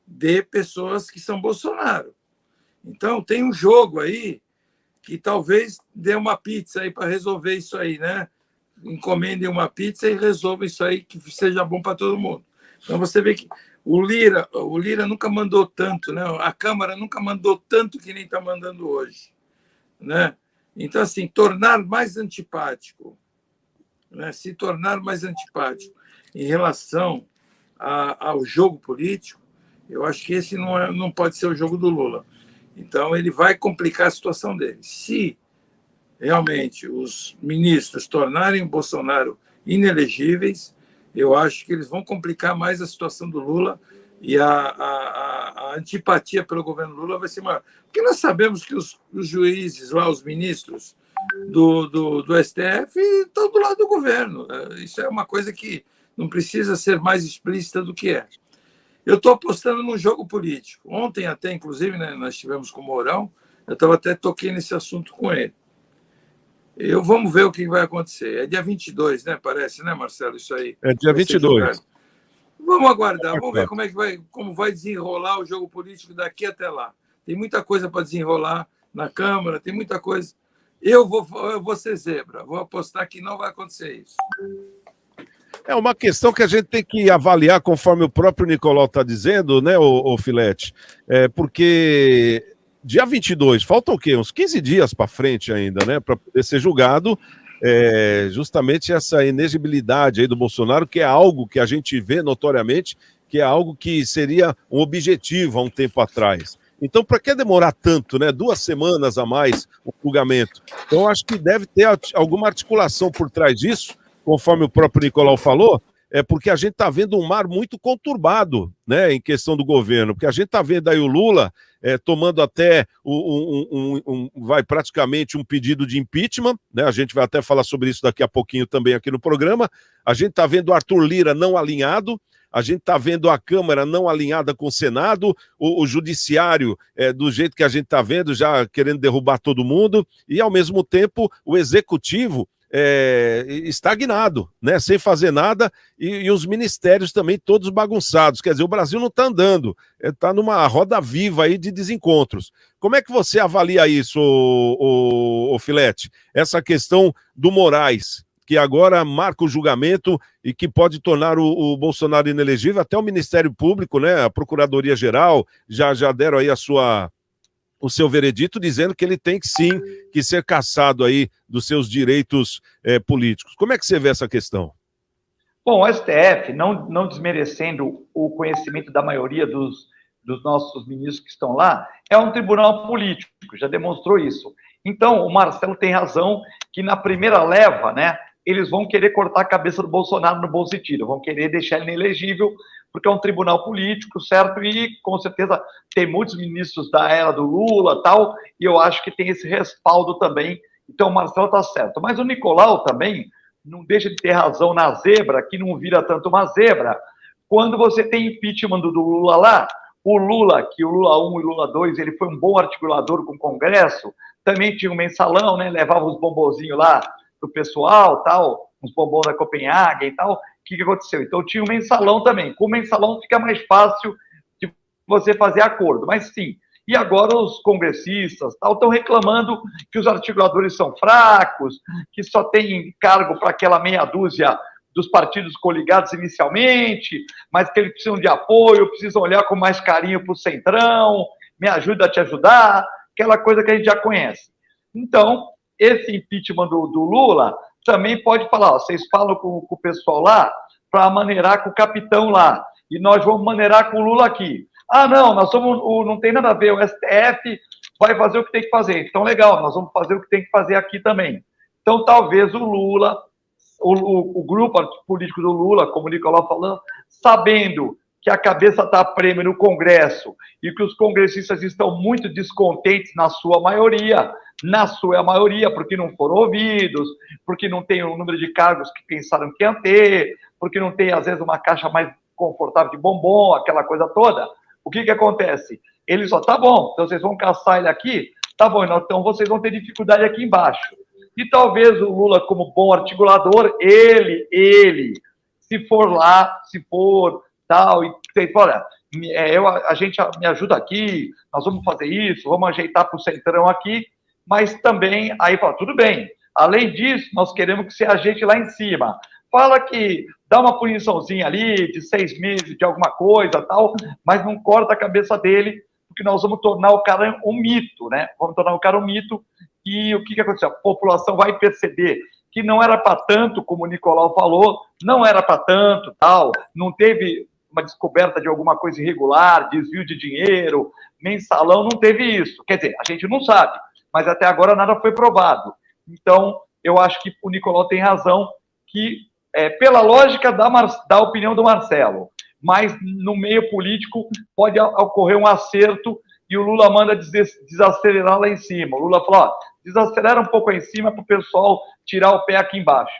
de pessoas que são Bolsonaro. Então, tem um jogo aí que talvez dê uma pizza aí para resolver isso aí, né? Encomendem uma pizza e resolvam isso aí que seja bom para todo mundo. Então, você vê que o Lira nunca mandou tanto, né? A Câmara nunca mandou tanto que nem está mandando hoje, né? Então, assim, tornar mais antipático, né? Se tornar mais antipático em relação ao jogo político, eu acho que esse não pode ser o jogo do Lula. Então, ele vai complicar a situação dele. Se realmente os ministros tornarem o Bolsonaro inelegíveis, eu acho que eles vão complicar mais a situação do Lula e a antipatia pelo governo Lula vai ser maior. Porque nós sabemos que os juízes lá, os ministros do STF, estão do lado do governo. Isso é uma coisa que não precisa ser mais explícita do que é. Eu estou apostando num jogo político. Ontem até, inclusive, né, nós estivemos com o Mourão, eu até toquei nesse assunto com ele. Vamos ver o que vai acontecer. É dia 22, né? Parece, né, Marcelo? Isso aí. É dia 22. Vamos aguardar, vamos ver como vai desenrolar o jogo político daqui até lá. Tem muita coisa para desenrolar na Câmara, tem muita coisa. Eu vou ser zebra, vou apostar que não vai acontecer isso. É uma questão que a gente tem que avaliar, conforme o próprio Nicolau está dizendo, né, o Filete? Porque dia 22, faltam o quê? Uns 15 dias para frente ainda, né, para poder ser julgado. Justamente essa inegibilidade aí do Bolsonaro, que é algo que a gente vê notoriamente, que é algo que seria um objetivo há um tempo atrás. Então, para que demorar tanto, né? 2 semanas a mais o julgamento? Então, acho que deve ter alguma articulação por trás disso, conforme o próprio Nicolau falou, porque a gente está vendo um mar muito conturbado, né, em questão do governo, porque a gente está vendo aí o Lula tomando até vai praticamente um pedido de impeachment, né? A gente vai até falar sobre isso daqui a pouquinho também aqui no programa. A gente está vendo o Arthur Lira não alinhado, a gente está vendo a Câmara não alinhada com o Senado, o Judiciário do jeito que a gente está vendo, já querendo derrubar todo mundo, e ao mesmo tempo o Executivo estagnado, né, sem fazer nada, e os ministérios também todos bagunçados. Quer dizer, o Brasil não está andando, está numa roda viva aí de desencontros. Como é que você avalia isso, o Filete? Essa questão do Moraes, que agora marca o julgamento e que pode tornar o Bolsonaro inelegível, até o Ministério Público, né, a Procuradoria-Geral, já deram aí o seu veredito, dizendo que ele tem que sim que ser cassado aí dos seus direitos políticos. Como é que você vê essa questão? Bom, o STF, não desmerecendo o conhecimento da maioria dos nossos ministros que estão lá, é um tribunal político, já demonstrou isso. Então, o Marcelo tem razão que na primeira leva, né, eles vão querer cortar a cabeça do Bolsonaro no bom sentido, vão querer deixar ele inelegível, porque é um tribunal político, certo? E, com certeza, tem muitos ministros da era do Lula, tal, e eu acho que tem esse respaldo também. Então, o Marcelo está certo. Mas o Nicolau também não deixa de ter razão na zebra, que não vira tanto uma zebra. Quando você tem impeachment do Lula lá, o Lula 1 e o Lula 2, ele foi um bom articulador com o Congresso, também tinha um mensalão, né? Levava os bombonzinhos lá do pessoal, tal, uns bombons da Copenhague e tal. O que aconteceu? Então tinha um mensalão também. Com o mensalão fica mais fácil de você fazer acordo. Mas sim, e agora os congressistas estão reclamando que os articuladores são fracos, que só tem cargo para aquela meia dúzia dos partidos coligados inicialmente, mas que eles precisam de apoio, precisam olhar com mais carinho para o Centrão, me ajuda a te ajudar, aquela coisa que a gente já conhece. Então, esse impeachment do Lula também pode falar, ó, vocês falam com o pessoal lá para maneirar com o capitão lá, e nós vamos maneirar com o Lula aqui. Ah, não, não tem nada a ver, o STF vai fazer o que tem que fazer. Então, legal, nós vamos fazer o que tem que fazer aqui também. Então, talvez o Lula, o grupo político do Lula, como o Nicolau falando, sabendo que a cabeça está a prêmio no Congresso e que os congressistas estão muito descontentes na sua maioria, porque não foram ouvidos, porque não tem o número de cargos que pensaram que iam ter, porque não tem, às vezes, uma caixa mais confortável de bombom, aquela coisa toda. O que acontece? Eles só, tá bom, então vocês vão caçar ele aqui, tá bom, então vocês vão ter dificuldade aqui embaixo. E talvez o Lula, como bom articulador, ele, se for lá, se for tal, e olha, a gente me ajuda aqui, nós vamos fazer isso, vamos ajeitar para o Centrão aqui, mas também, aí fala, tudo bem, além disso, nós queremos que você ajeite lá em cima. Fala que dá uma puniçãozinha ali de 6 meses de alguma coisa, tal, mas não corta a cabeça dele, porque nós vamos tornar o cara um mito, né? Vamos tornar o cara um mito, e o que aconteceu? A população vai perceber que não era para tanto, como o Nicolau falou, não era para tanto, tal, não teve uma descoberta de alguma coisa irregular, desvio de dinheiro, mensalão, não teve isso. Quer dizer, a gente não sabe, mas até agora nada foi provado. Então, eu acho que o Nicolau tem razão, que pela lógica da opinião do Marcelo, mas no meio político pode ocorrer um acerto e o Lula manda desacelerar lá em cima. O Lula falou, ó, desacelera um pouco aí em cima para o pessoal tirar o pé aqui embaixo.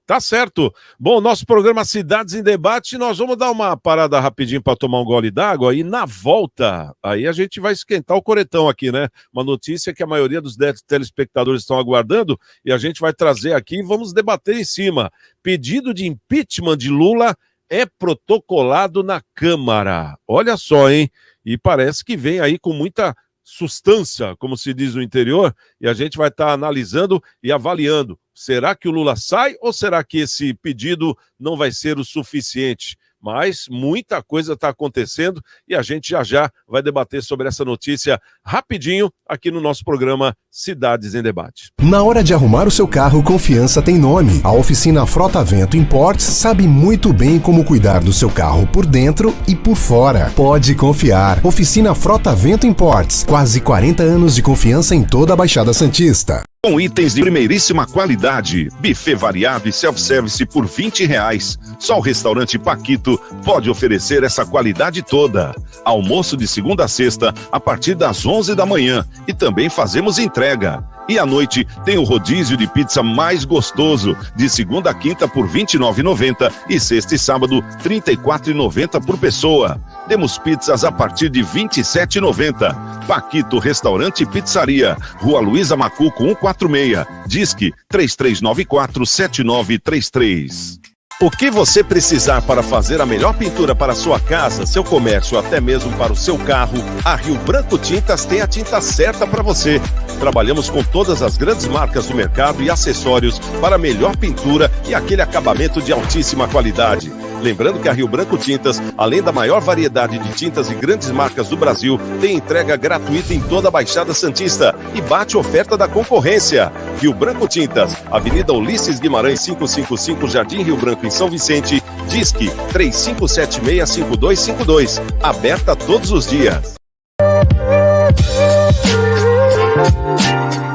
Tá certo. Bom, nosso programa Cidades em Debate, nós vamos dar uma parada rapidinho para tomar um gole d'água e na volta, aí a gente vai esquentar o coretão aqui, né? Uma notícia que a maioria dos telespectadores estão aguardando e a gente vai trazer aqui e vamos debater em cima. Pedido de impeachment de Lula é protocolado na Câmara. Olha só, hein? E parece que vem aí com muita substância, como se diz no interior, e a gente vai estar analisando e avaliando. Será que o Lula sai ou será que esse pedido não vai ser o suficiente? Mas muita coisa está acontecendo e a gente já vai debater sobre essa notícia rapidinho aqui no nosso programa Cidades em Debate. Na hora de arrumar o seu carro, confiança tem nome. A oficina Frota Vento Imports sabe muito bem como cuidar do seu carro por dentro e por fora. Pode confiar. Oficina Frota Vento Imports. Quase 40 anos de confiança em toda a Baixada Santista. Com itens de primeiríssima qualidade, buffet variado e self-service por R$20. Só o restaurante Paquito pode oferecer essa qualidade toda. Almoço de segunda a sexta a partir das 11 da manhã e também fazemos entrega. E à noite tem o rodízio de pizza mais gostoso, de segunda a quinta por R$29,90 e sexta e sábado R$34,90 por pessoa. Temos pizzas a partir de R$27,90. Paquito Restaurante e Pizzaria, Rua Luísa Macuco 146, Disque 3394-7933. O que você precisar para fazer a melhor pintura para sua casa, seu comércio, até mesmo para o seu carro, a Rio Branco Tintas tem a tinta certa para você. Trabalhamos com todas as grandes marcas do mercado e acessórios para melhor pintura e aquele acabamento de altíssima qualidade. Lembrando que a Rio Branco Tintas, além da maior variedade de tintas e grandes marcas do Brasil, tem entrega gratuita em toda a Baixada Santista e bate oferta da concorrência. Rio Branco Tintas, Avenida Ulisses Guimarães 555, Jardim Rio Branco, em São Vicente, Disque 3576-5252, aberta todos os dias.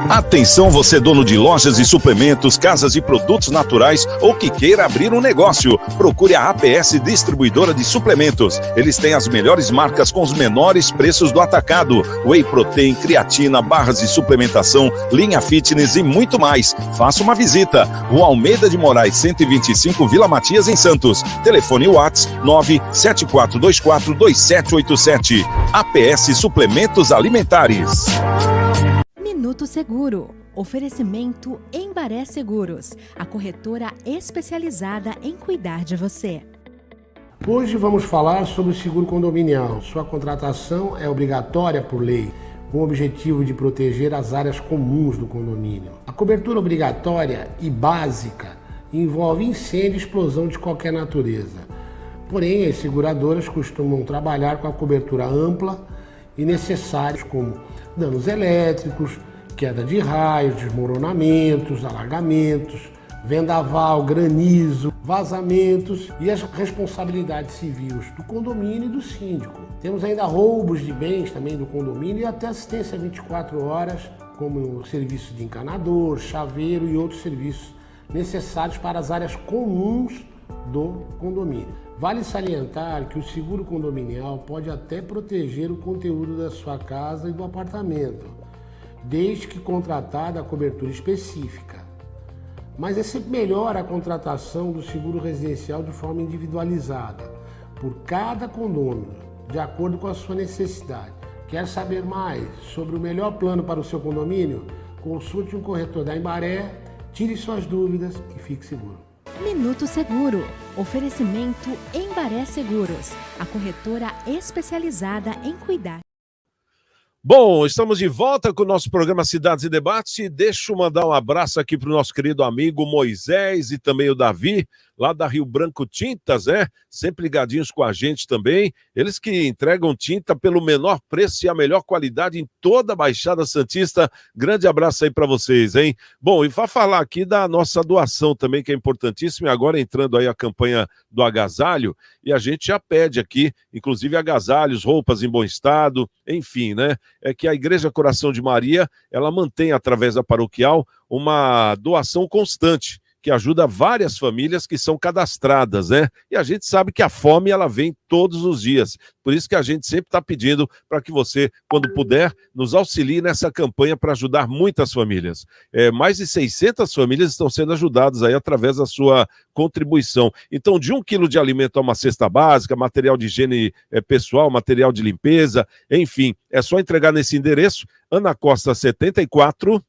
Atenção, você dono de lojas e suplementos, casas de produtos naturais ou que queira abrir um negócio. Procure a APS Distribuidora de Suplementos. Eles têm as melhores marcas com os menores preços do atacado. Whey Protein, creatina, barras de suplementação, linha fitness e muito mais. Faça uma visita. Rua Almeida de Moraes, 125, Vila Matias, em Santos. Telefone WhatsApp 974242787. APS Suplementos Alimentares. Minuto Seguro. Oferecimento Embaré Seguros, a corretora especializada em cuidar de você. Hoje vamos falar sobre o seguro condominial. Sua contratação é obrigatória por lei, com o objetivo de proteger as áreas comuns do condomínio. A cobertura obrigatória e básica envolve incêndio e explosão de qualquer natureza. Porém, as seguradoras costumam trabalhar com a cobertura ampla e necessários como danos elétricos, queda de raios, desmoronamentos, alagamentos, vendaval, granizo, vazamentos e as responsabilidades civis do condomínio e do síndico. Temos ainda roubos de bens também do condomínio e até assistência 24 horas, como o serviço de encanador, chaveiro e outros serviços necessários para as áreas comuns do condomínio. Vale salientar que o seguro condominial pode até proteger o conteúdo da sua casa e do apartamento, desde que contratada a cobertura específica. Mas é sempre melhor a contratação do seguro residencial de forma individualizada, por cada condomínio, de acordo com a sua necessidade. Quer saber mais sobre o melhor plano para o seu condomínio? Consulte um corretor da Embaré, tire suas dúvidas e fique seguro. Minuto Seguro. Oferecimento Embaré Seguros, a corretora especializada em cuidar. Bom, estamos de volta com o nosso programa Cidades e Debate. Deixa eu mandar um abraço aqui para o nosso querido amigo Moisés e também o Davi, lá da Rio Branco Tintas, né? Sempre ligadinhos com a gente também. Eles que entregam tinta pelo menor preço e a melhor qualidade em toda a Baixada Santista. Grande abraço aí para vocês, hein? Bom, e para falar aqui da nossa doação também, que é importantíssima, e agora entrando aí a campanha do agasalho, e a gente já pede aqui, inclusive agasalhos, roupas em bom estado, enfim, né? É que a Igreja Coração de Maria, ela mantém através da paroquial uma doação constante, que ajuda várias famílias que são cadastradas, né? E a gente sabe que a fome, ela vem todos os dias. Por isso que a gente sempre está pedindo para que você, quando puder, nos auxilie nessa campanha para ajudar muitas famílias. Mais de 600 famílias estão sendo ajudadas aí através da sua contribuição. Então, de 1 quilo de alimento a uma cesta básica, material de higiene pessoal, material de limpeza, enfim, é só entregar nesse endereço, Ana Costa 74,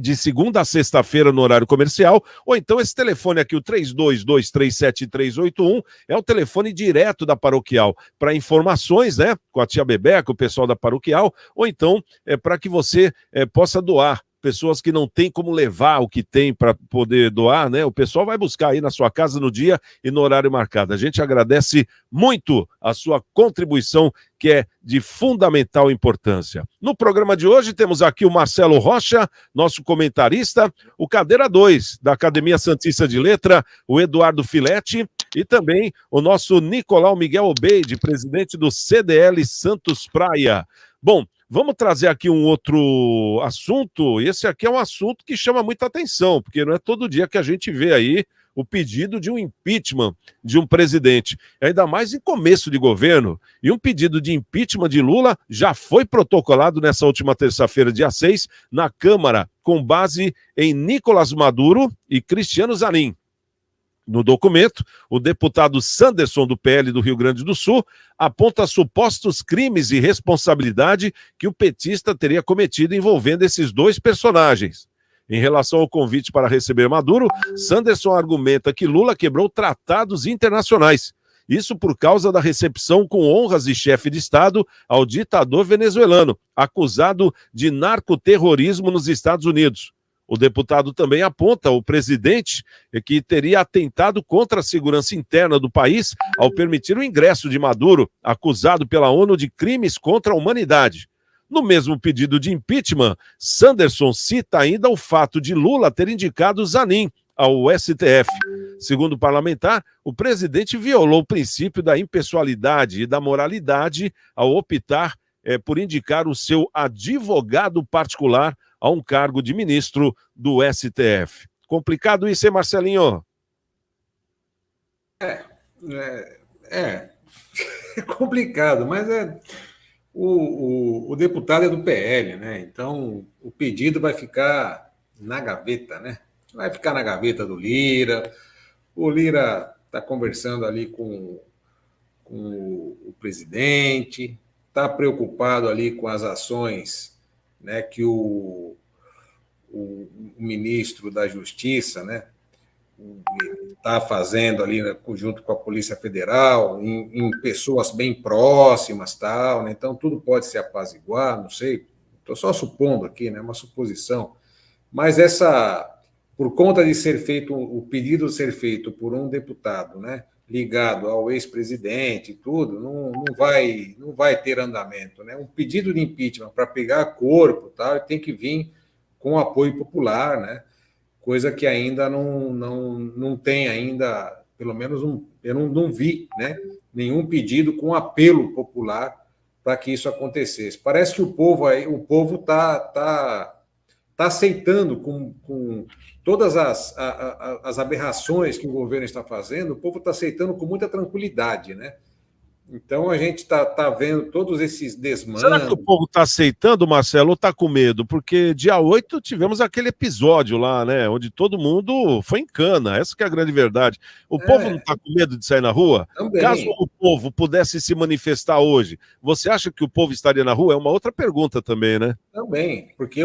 de segunda a sexta-feira no horário comercial, ou então esse telefone aqui, o 32237381, é o telefone direto da Paroquial, para informações, né, com a tia Bebeca, o pessoal da Paroquial, ou então para que você possa doar. Pessoas que não têm como levar o que tem para poder doar, né? O pessoal vai buscar aí na sua casa no dia e no horário marcado. A gente agradece muito a sua contribuição, que é de fundamental importância. No programa de hoje temos aqui o Marcelo Rocha, nosso comentarista, o Cadeira 2 da Academia Santista de Letra, o Eduardo Filete, e também o nosso Nicolau Miguel Obeide, presidente do CDL Santos Praia. Bom, vamos trazer aqui um outro assunto. Esse aqui é um assunto que chama muita atenção, porque não é todo dia que a gente vê aí o pedido de um impeachment de um presidente, ainda mais em começo de governo. E um pedido de impeachment de Lula já foi protocolado nessa última terça-feira, dia 6, na Câmara, com base em Nicolás Maduro e Cristiano Zanin. No documento, o deputado Sanderson, do PL do Rio Grande do Sul, aponta supostos crimes e responsabilidade que o petista teria cometido envolvendo esses dois personagens. Em relação ao convite para receber Maduro, Sanderson argumenta que Lula quebrou tratados internacionais. Isso por causa da recepção com honras de chefe de Estado ao ditador venezuelano, acusado de narcoterrorismo nos Estados Unidos. O deputado também aponta o presidente que teria atentado contra a segurança interna do país ao permitir o ingresso de Maduro, acusado pela ONU de crimes contra a humanidade. No mesmo pedido de impeachment, Sanderson cita ainda o fato de Lula ter indicado Zanin ao STF. Segundo o parlamentar, o presidente violou o princípio da impessoalidade e da moralidade ao optar por indicar o seu advogado particular a um cargo de ministro do STF. Complicado isso, hein, Marcelinho? É complicado, mas o deputado é do PL, né? Então o pedido vai ficar na gaveta, né? Vai ficar na gaveta do Lira. O Lira está conversando ali com o presidente, está preocupado ali com as ações, né, que o ministro da Justiça, né, está fazendo ali, né, junto com a Polícia Federal, em pessoas bem próximas, tal, né? Então tudo pode se apaziguar, não sei, estou só supondo aqui, né, uma suposição, mas por conta de ser feito, o pedido ser feito por um deputado, né, ligado ao ex-presidente e tudo, não vai ter andamento, né? Um pedido de impeachment para pegar corpo, tal, tem que vir com apoio popular, né? Coisa que ainda não tem ainda, pelo menos eu não vi, né, nenhum pedido com apelo popular para que isso acontecesse. Parece que o povo está aceitando com todas as aberrações que o governo está fazendo, o povo está aceitando com muita tranquilidade, né? Então, a gente está vendo todos esses desmandos. Será que o povo está aceitando, Marcelo, ou está com medo? Porque dia 8 tivemos aquele episódio lá, né? Onde todo mundo foi em cana. Essa que é a grande verdade. O povo não está com medo de sair na rua? Também. Caso o povo pudesse se manifestar hoje, você acha que o povo estaria na rua? É uma outra pergunta também, né? Também, porque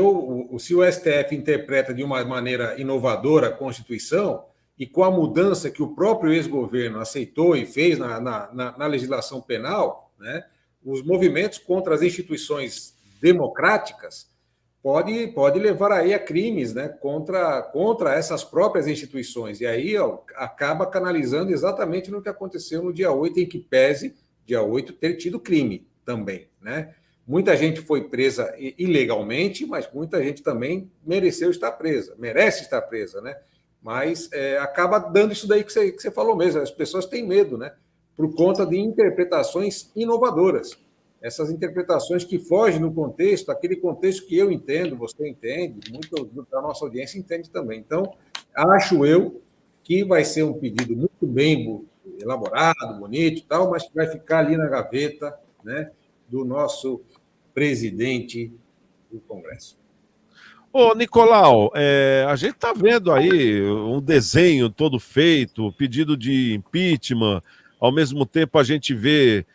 se o STF interpreta de uma maneira inovadora a Constituição, e com a mudança que o próprio ex-governo aceitou e fez na legislação penal, né, os movimentos contra as instituições democráticas pode levar aí a crimes, né, contra essas próprias instituições. E aí acaba canalizando exatamente no que aconteceu no dia 8, em que pese, dia 8, ter tido crime também, né? Muita gente foi presa ilegalmente, mas muita gente também merece estar presa, né? Mas acaba dando isso daí que você falou mesmo. As pessoas têm medo, né? Por conta de interpretações inovadoras. Essas interpretações que fogem do contexto, aquele contexto que eu entendo, você entende, muito da nossa audiência entende também. Então, acho eu que vai ser um pedido muito bem elaborado, bonito e tal, mas que vai ficar ali na gaveta, né, do nosso presidente do Congresso. Ô, Nicolau, a gente está vendo aí um desenho todo feito, pedido de impeachment, ao mesmo tempo a gente vê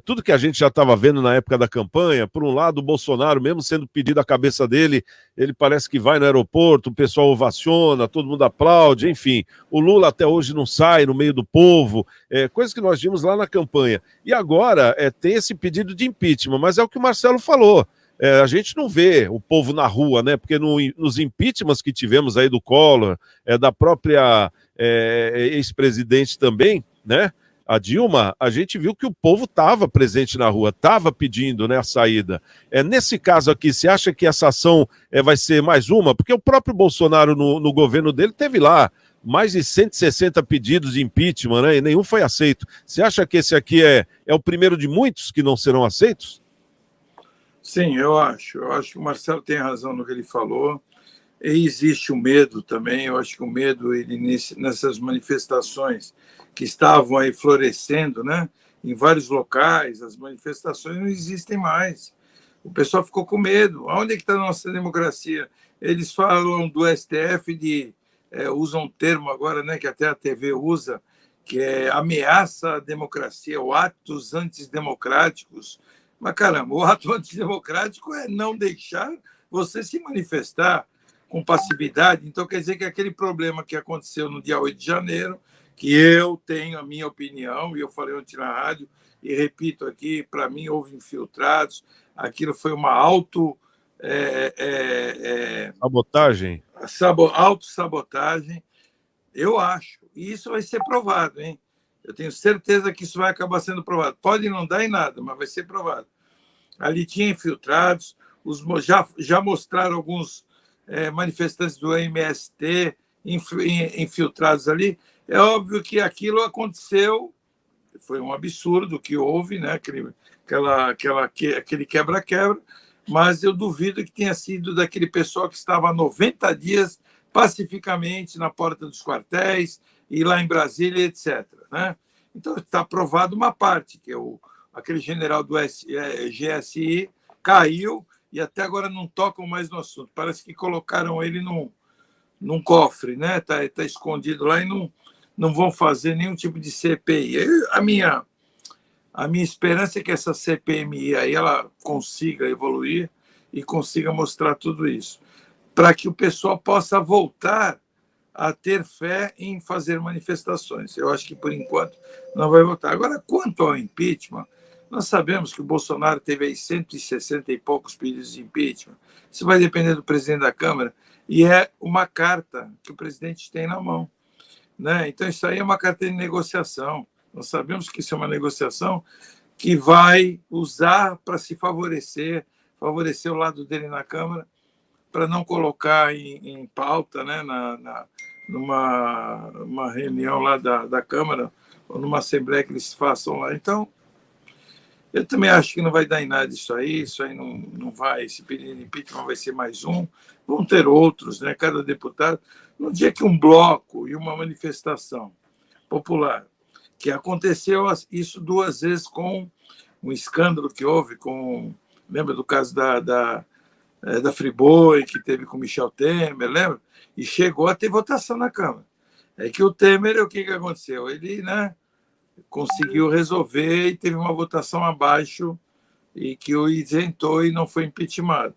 tudo que a gente já estava vendo na época da campanha. Por um lado, o Bolsonaro, mesmo sendo pedido a cabeça dele, ele parece que vai no aeroporto, o pessoal ovaciona, todo mundo aplaude, enfim. O Lula até hoje não sai no meio do povo, coisas que nós vimos lá na campanha. E agora tem esse pedido de impeachment, mas é o que o Marcelo falou. A gente não vê o povo na rua, né? Porque nos impeachments que tivemos aí do Collor, da própria ex-presidente também, né? A Dilma, a gente viu que o povo estava presente na rua, estava pedindo, né, a saída. Nesse caso aqui, você acha que essa ação vai ser mais uma? Porque o próprio Bolsonaro, no governo dele, teve lá mais de 160 pedidos de impeachment, né, e nenhum foi aceito. Você acha que esse aqui é o primeiro de muitos que não serão aceitos? Sim, eu acho. Eu acho que o Marcelo tem razão no que ele falou. E existe o medo também. Eu acho que o medo, nessas manifestações que estavam aí florescendo, né, em vários locais, as manifestações não existem mais. O pessoal ficou com medo. Onde é que está a nossa democracia? Eles falam do STF, usam um termo agora, né, que até a TV usa, que é ameaça à democracia, ou atos antidemocráticos. Mas, caramba, o ato antidemocrático é não deixar você se manifestar com passividade. Então, quer dizer que aquele problema que aconteceu no dia 8 de janeiro, que eu tenho a minha opinião, e eu falei ontem na rádio, e repito aqui, para mim houve infiltrados, aquilo foi uma sabotagem? Autossabotagem, eu acho. E isso vai ser provado, hein? Eu tenho certeza que isso vai acabar sendo provado. Pode não dar em nada, mas vai ser provado. Ali tinha infiltrados, já mostraram alguns manifestantes do MST infiltrados ali. É óbvio que aquilo aconteceu, foi um absurdo que houve, né? Aquele quebra-quebra, mas eu duvido que tenha sido daquele pessoal que estava há 90 dias pacificamente na porta dos quartéis e lá em Brasília, etc. Né? Então, está provado uma parte, que aquele general do GSI caiu e até agora não tocam mais no assunto. Parece que colocaram ele num cofre, né? Tá escondido lá e não vão fazer nenhum tipo de CPI. A minha esperança é que essa CPMI aí ela consiga evoluir e consiga mostrar tudo isso, para que o pessoal possa voltar a ter fé em fazer manifestações. Eu acho que, por enquanto, não vai voltar. Agora, quanto ao impeachment, nós sabemos que o Bolsonaro teve aí 160 e poucos pedidos de impeachment. Isso vai depender do presidente da Câmara, e é uma carta que o presidente tem na mão. Né? Então, isso aí é uma carta de negociação. Nós sabemos que isso é uma negociação que vai usar para se favorecer o lado dele na Câmara, para não colocar em pauta, né, numa reunião lá da Câmara, ou numa assembleia que eles façam lá. Então, eu também acho que não vai dar em nada isso aí não vai, esse pedido de impeachment vai ser mais um, vão ter outros, né, cada deputado. No dia que um bloco e uma manifestação popular, que aconteceu isso 2 vezes com um escândalo que houve, lembra do caso da Friboi, que teve com Michel Temer, lembra? E chegou a ter votação na Câmara. É que o Temer, o que aconteceu? Ele, né, conseguiu resolver e teve uma votação abaixo e que o isentou e não foi impeachmentado.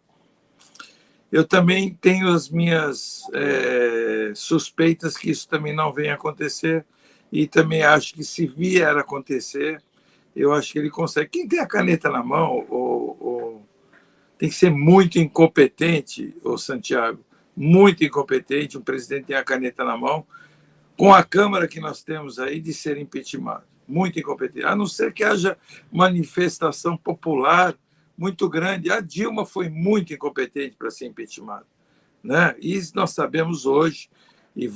Eu também tenho as minhas suspeitas que isso também não venha acontecer e também acho que se vier a acontecer, eu acho que ele consegue. Quem tem a caneta na mão, tem que ser muito incompetente, Santiago, muito incompetente, um presidente tem a caneta na mão, com a Câmara que nós temos aí, de ser impeachmentado. Muito incompetente. A não ser que haja manifestação popular muito grande. A Dilma foi muito incompetente para ser impeachmentada. Né? E nós sabemos hoje, e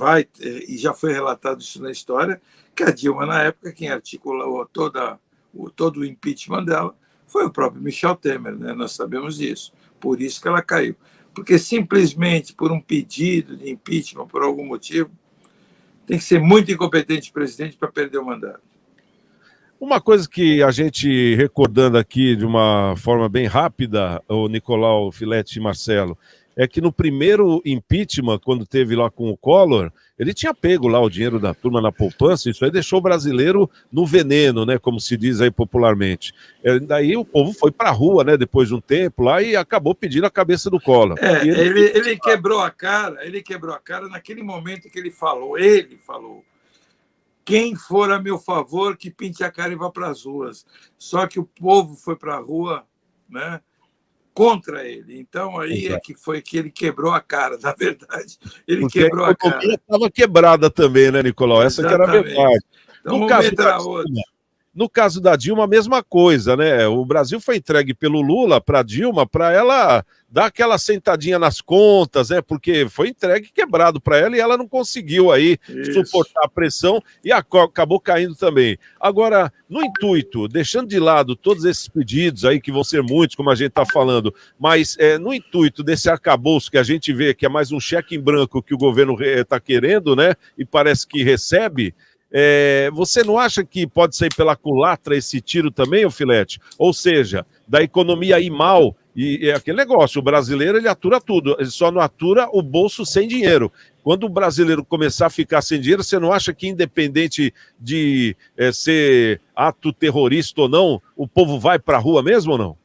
já foi relatado isso na história, que a Dilma, na época, quem articulou todo o impeachment dela foi o próprio Michel Temer, né? Nós sabemos disso. Por isso que ela caiu. porque simplesmente por um pedido de impeachment, por algum motivo, tem que ser muito incompetente o presidente para perder o mandato. Uma coisa que a gente, recordando aqui de uma forma bem rápida, o Nicolau Filetti e Marcelo, é que no primeiro impeachment, quando teve lá com o Collor, ele tinha pego lá o dinheiro da turma na poupança, isso aí deixou o brasileiro no veneno, né, como se diz aí popularmente. Daí o povo foi para a rua, né, depois de um tempo lá e acabou pedindo a cabeça do Collor. Ele quebrou a cara, naquele momento que ele falou, quem for a meu favor, que pinte a cara e vá para as ruas. Só que o povo foi para a rua, né, contra ele. Então, aí é que foi que ele quebrou a cara, na verdade. Ele porque quebrou a cara. A estava quebrada também, né, Nicolau? Essa que era a verdade. Então, no caso da Dilma, a mesma coisa, né? O Brasil foi entregue pelo Lula para a Dilma, para ela dar aquela sentadinha nas contas, né? Porque foi entregue quebrado para ela e ela não conseguiu aí suportar a pressão e acabou caindo também. Agora, no intuito, deixando de lado todos esses pedidos aí, que vão ser muitos, como a gente está falando, mas no intuito desse arcabouço que a gente vê que é mais um cheque em branco que o governo está querendo, né? E parece que recebe. Você não acha que pode sair pela culatra esse tiro também, ô Filetti? Ou seja, da economia ir mal, e é aquele negócio, o brasileiro ele atura tudo, ele só não atura o bolso sem dinheiro. Quando o brasileiro começar a ficar sem dinheiro, você não acha que independente de ser ato terrorista ou não, o povo vai para a rua mesmo ou não?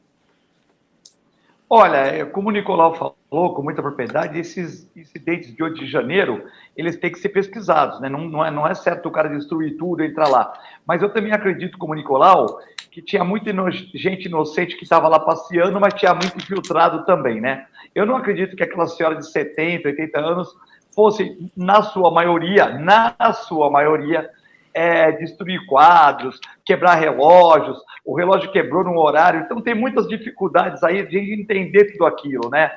Olha, como o Nicolau falou com muita propriedade, esses incidentes de 8 de janeiro, eles têm que ser pesquisados, né? Não é certo o cara destruir tudo e entrar lá. Mas eu também acredito, como o Nicolau, que tinha muita gente inocente que estava lá passeando, mas tinha muito infiltrado também, né? Eu não acredito que aquela senhora de 70, 80 anos fosse, na sua maioria, destruir quadros, quebrar relógios, o relógio quebrou num horário, então tem muitas dificuldades aí de entender tudo aquilo, né?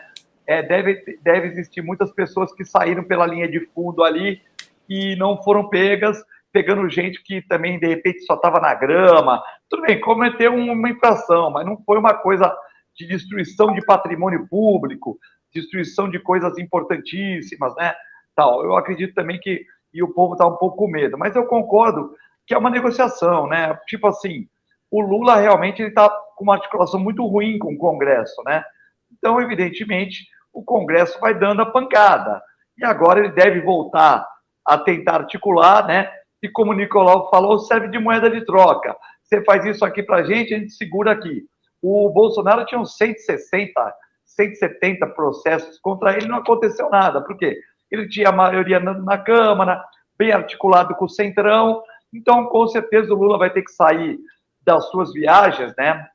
Deve existir muitas pessoas que saíram pela linha de fundo ali e não foram pegando gente que também, de repente, só estava na grama. Tudo bem, cometeu uma infração, mas não foi uma coisa de destruição de patrimônio público, destruição de coisas importantíssimas, né? Eu acredito também que e o povo está um pouco com medo. Mas eu concordo que é uma negociação, né? Tipo assim, o Lula realmente está com uma articulação muito ruim com o Congresso, né? Então, evidentemente, o Congresso vai dando a pancada. E agora ele deve voltar a tentar articular, né? E como o Nicolau falou, serve de moeda de troca. Você faz isso aqui para a gente segura aqui. O Bolsonaro tinha uns 170 processos contra ele, não aconteceu nada. Por quê? Ele tinha a maioria na Câmara, bem articulado com o Centrão, então, com certeza, o Lula vai ter que sair das suas viagens, né?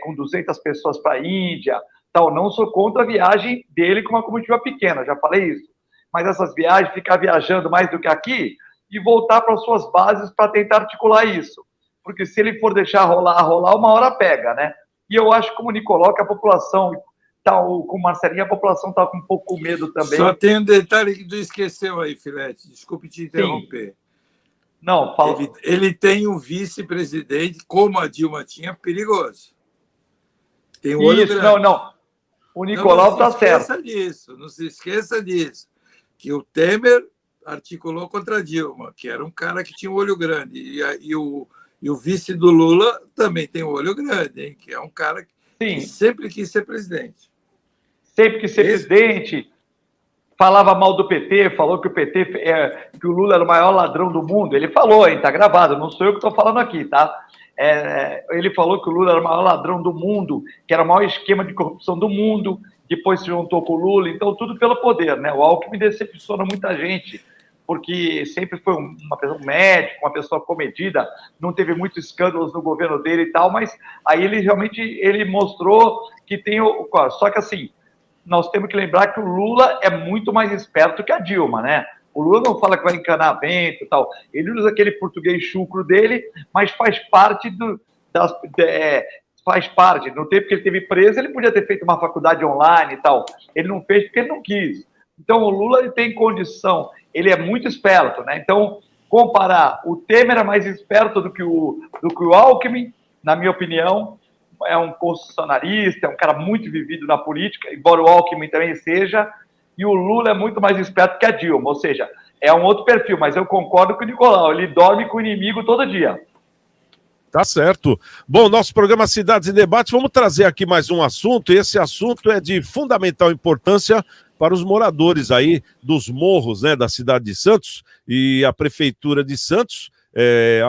Com 200 pessoas para a Índia, tal. Não sou contra a viagem dele com uma comitiva pequena, já falei isso. Mas essas viagens, ficar viajando mais do que aqui e voltar para as suas bases para tentar articular isso. Porque se ele for deixar rolar, uma hora pega, né? E eu acho, como o Nicolau, que a população... com o Marcelinho, a população está com um pouco com medo também. Só tem um detalhe que tu esqueceu aí, Filetti. Desculpe te interromper. Sim. Não, fala. Ele tem um vice-presidente, como a Dilma tinha, perigoso. Tem um olho grande. Não. O Nicolau está certo. Não se esqueça disso. Que o Temer articulou contra a Dilma, que era um cara que tinha um olho grande. E o vice do Lula também tem um olho grande, hein? Que é um cara que sempre quis ser presidente. Sempre quis ser presidente, falava mal do PT, falou que o PT, que o Lula era o maior ladrão do mundo. Ele falou, hein, tá gravado, não sou eu que estou falando aqui, tá? Ele falou que o Lula era o maior ladrão do mundo, que era o maior esquema de corrupção do mundo, depois se juntou com o Lula, então tudo pelo poder, né? O Alckmin decepciona muita gente, porque sempre foi uma pessoa médica, uma pessoa comedida, não teve muitos escândalos no governo dele e tal, mas aí ele realmente mostrou que tem o... Só que assim, nós temos que lembrar que o Lula é muito mais esperto que a Dilma, né? O Lula não fala que vai encanar vento e tal. Ele usa aquele português chucro dele, mas faz parte faz parte. No tempo que ele esteve preso, ele podia ter feito uma faculdade online e tal. Ele não fez porque ele não quis. Então, o Lula ele tem condição, ele é muito esperto, né? Então, comparar, o Temer é mais esperto do que o Alckmin, na minha opinião, é um constitucionalista, é um cara muito vivido na política, embora o Alckmin também seja, e o Lula é muito mais esperto que a Dilma, ou seja, é um outro perfil, mas eu concordo com o Nicolau, ele dorme com o inimigo todo dia. Tá certo. Bom, nosso programa Cidades em Debate, vamos trazer aqui mais um assunto, e esse assunto é de fundamental importância para os moradores aí dos morros, né, da cidade de Santos, e a Prefeitura de Santos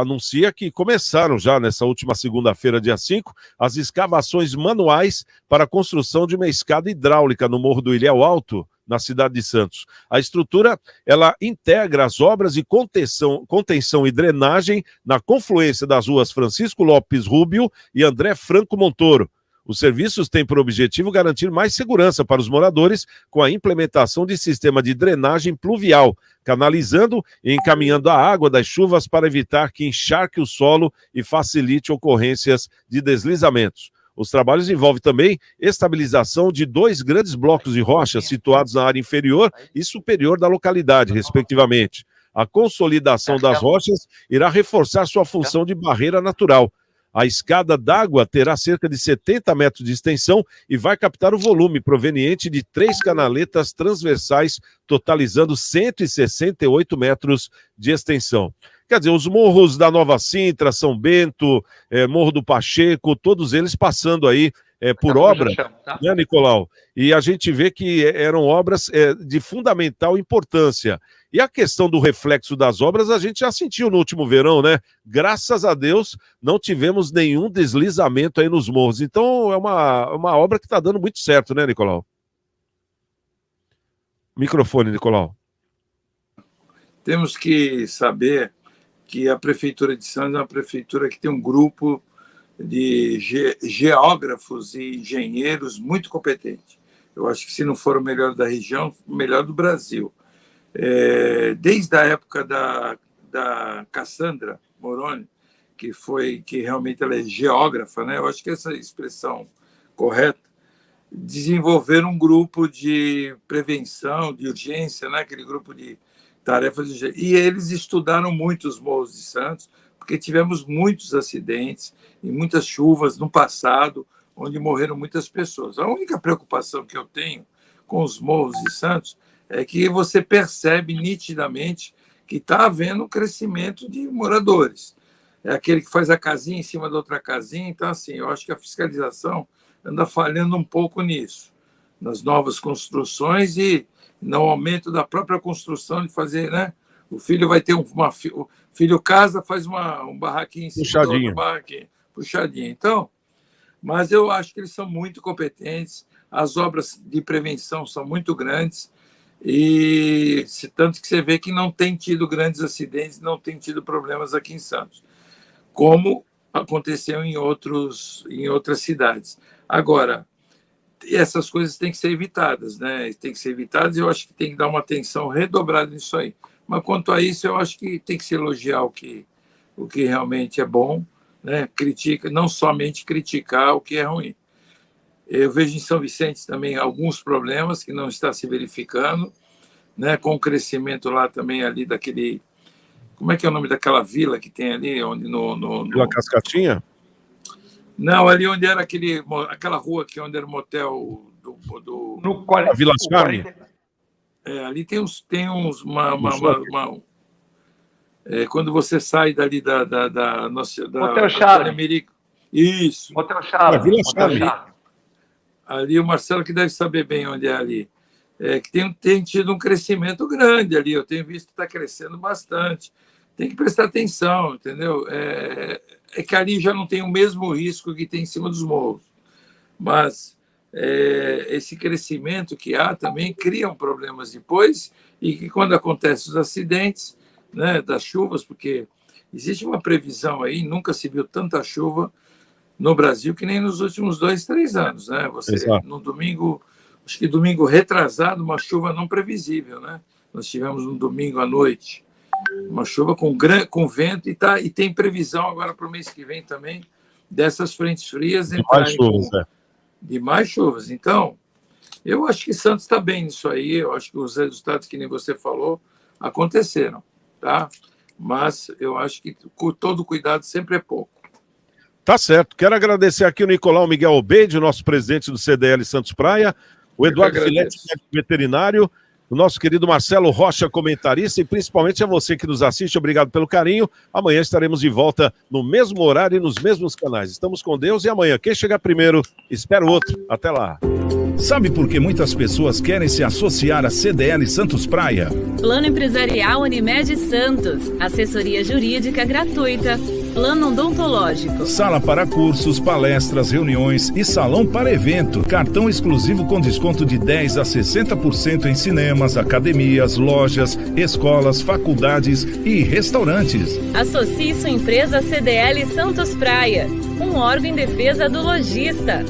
anuncia que começaram já nessa última segunda-feira, dia 5, as escavações manuais para a construção de uma escada hidráulica no Morro do Ilhéu Alto, na cidade de Santos. A estrutura, ela integra as obras de contenção e drenagem na confluência das ruas Francisco Lopes Rubio e André Franco Montoro. Os serviços têm por objetivo garantir mais segurança para os moradores com a implementação de sistema de drenagem pluvial, canalizando e encaminhando a água das chuvas para evitar que encharque o solo e facilite ocorrências de deslizamentos. Os trabalhos envolvem também estabilização de 2 grandes blocos de rocha situados na área inferior e superior da localidade, respectivamente. A consolidação das rochas irá reforçar sua função de barreira natural. A escada d'água terá cerca de 70 metros de extensão e vai captar o volume proveniente de 3 canaletas transversais, totalizando 168 metros de extensão. Quer dizer, os morros da Nova Sintra, São Bento, Morro do Pacheco, todos eles passando aí por obra, né, Nicolau? E a gente vê que eram obras de fundamental importância. E a questão do reflexo das obras a gente já sentiu no último verão, né? Graças a Deus não tivemos nenhum deslizamento aí nos morros. Então é uma obra que está dando muito certo, né, Nicolau? Microfone, Nicolau. Temos que saber que a Prefeitura de Santos é uma prefeitura que tem um grupo de geógrafos e engenheiros muito competente. Eu acho que se não for o melhor da região, o melhor do Brasil. Desde a época da Cassandra Moroni, que realmente ela é geógrafa, né? Eu acho que essa é a expressão correta, desenvolver um grupo de prevenção, de urgência, né? Aquele grupo de tarefas de... E eles estudaram muito os morros de Santos, porque tivemos muitos acidentes e muitas chuvas no passado, onde morreram muitas pessoas. A única preocupação que eu tenho com os morros de Santos é que você percebe nitidamente que está havendo um crescimento de moradores. É aquele que faz a casinha em cima da outra casinha. Então, assim, eu acho que a fiscalização anda falhando um pouco nisso, nas novas construções e no aumento da própria construção, de fazer, né? O filho vai ter o filho casa, faz um barraquinho em cima do outro barraquinho, puxadinho. Então, mas eu acho que eles são muito competentes, as obras de prevenção são muito grandes, e tanto que você vê que não tem tido grandes acidentes, não tem tido problemas aqui em Santos, como aconteceu em outras cidades. Agora, essas coisas têm que ser evitadas, né? Tem que ser evitadas, e eu acho que tem que dar uma atenção redobrada nisso aí. Mas quanto a isso, eu acho que tem que se elogiar o que realmente é bom, né? Não somente criticar o que é ruim. Eu vejo em São Vicente também alguns problemas que não está se verificando, né? Com o crescimento lá também ali daquele... Como é que é o nome daquela vila que tem ali? Vila Cascatinha? Não, ali onde era aquela rua aqui, onde era o motel a Vila Charme? Ali tem uns quando você sai dali da nossa... Motel Charme. Isso. Motel Charme. Vila Charme. Ali o Marcelo que deve saber bem onde é ali. Que tem tido um crescimento grande ali. Eu tenho visto que está crescendo bastante. Tem que prestar atenção, entendeu? É que ali já não tem o mesmo risco que tem em cima dos morros. Mas esse crescimento que há também cria problemas depois, e que quando acontecem os acidentes, né, das chuvas, porque existe uma previsão aí, nunca se viu tanta chuva no Brasil que nem nos últimos 2, 3 anos. Né? No domingo, acho que domingo retrasado, uma chuva não previsível. Né? Nós tivemos no domingo à noite uma chuva com vento, e tem previsão agora para o mês que vem também dessas frentes frias de mais chuvas. Então, eu acho que Santos está bem nisso aí, eu acho que os resultados que nem você falou aconteceram, tá? Mas eu acho que todo cuidado sempre é pouco. Tá certo. Quero agradecer aqui o Nicolau Miguel Obeide, o nosso presidente do CDL Santos Praia, o Eduardo Filete, médico veterinário, o nosso querido Marcelo Rocha, comentarista, e principalmente a você que nos assiste, obrigado pelo carinho. Amanhã estaremos de volta no mesmo horário e nos mesmos canais. Estamos com Deus e amanhã, quem chegar primeiro, espera o outro. Até lá. Sabe por que muitas pessoas querem se associar à CDL Santos Praia? Plano Empresarial Unimed Santos, assessoria jurídica gratuita, plano odontológico, sala para cursos, palestras, reuniões e salão para evento. Cartão exclusivo com desconto de 10% a 60% em cinemas, academias, lojas, escolas, faculdades e restaurantes. Associe sua empresa CDL Santos Praia, um órgão em defesa do lojista.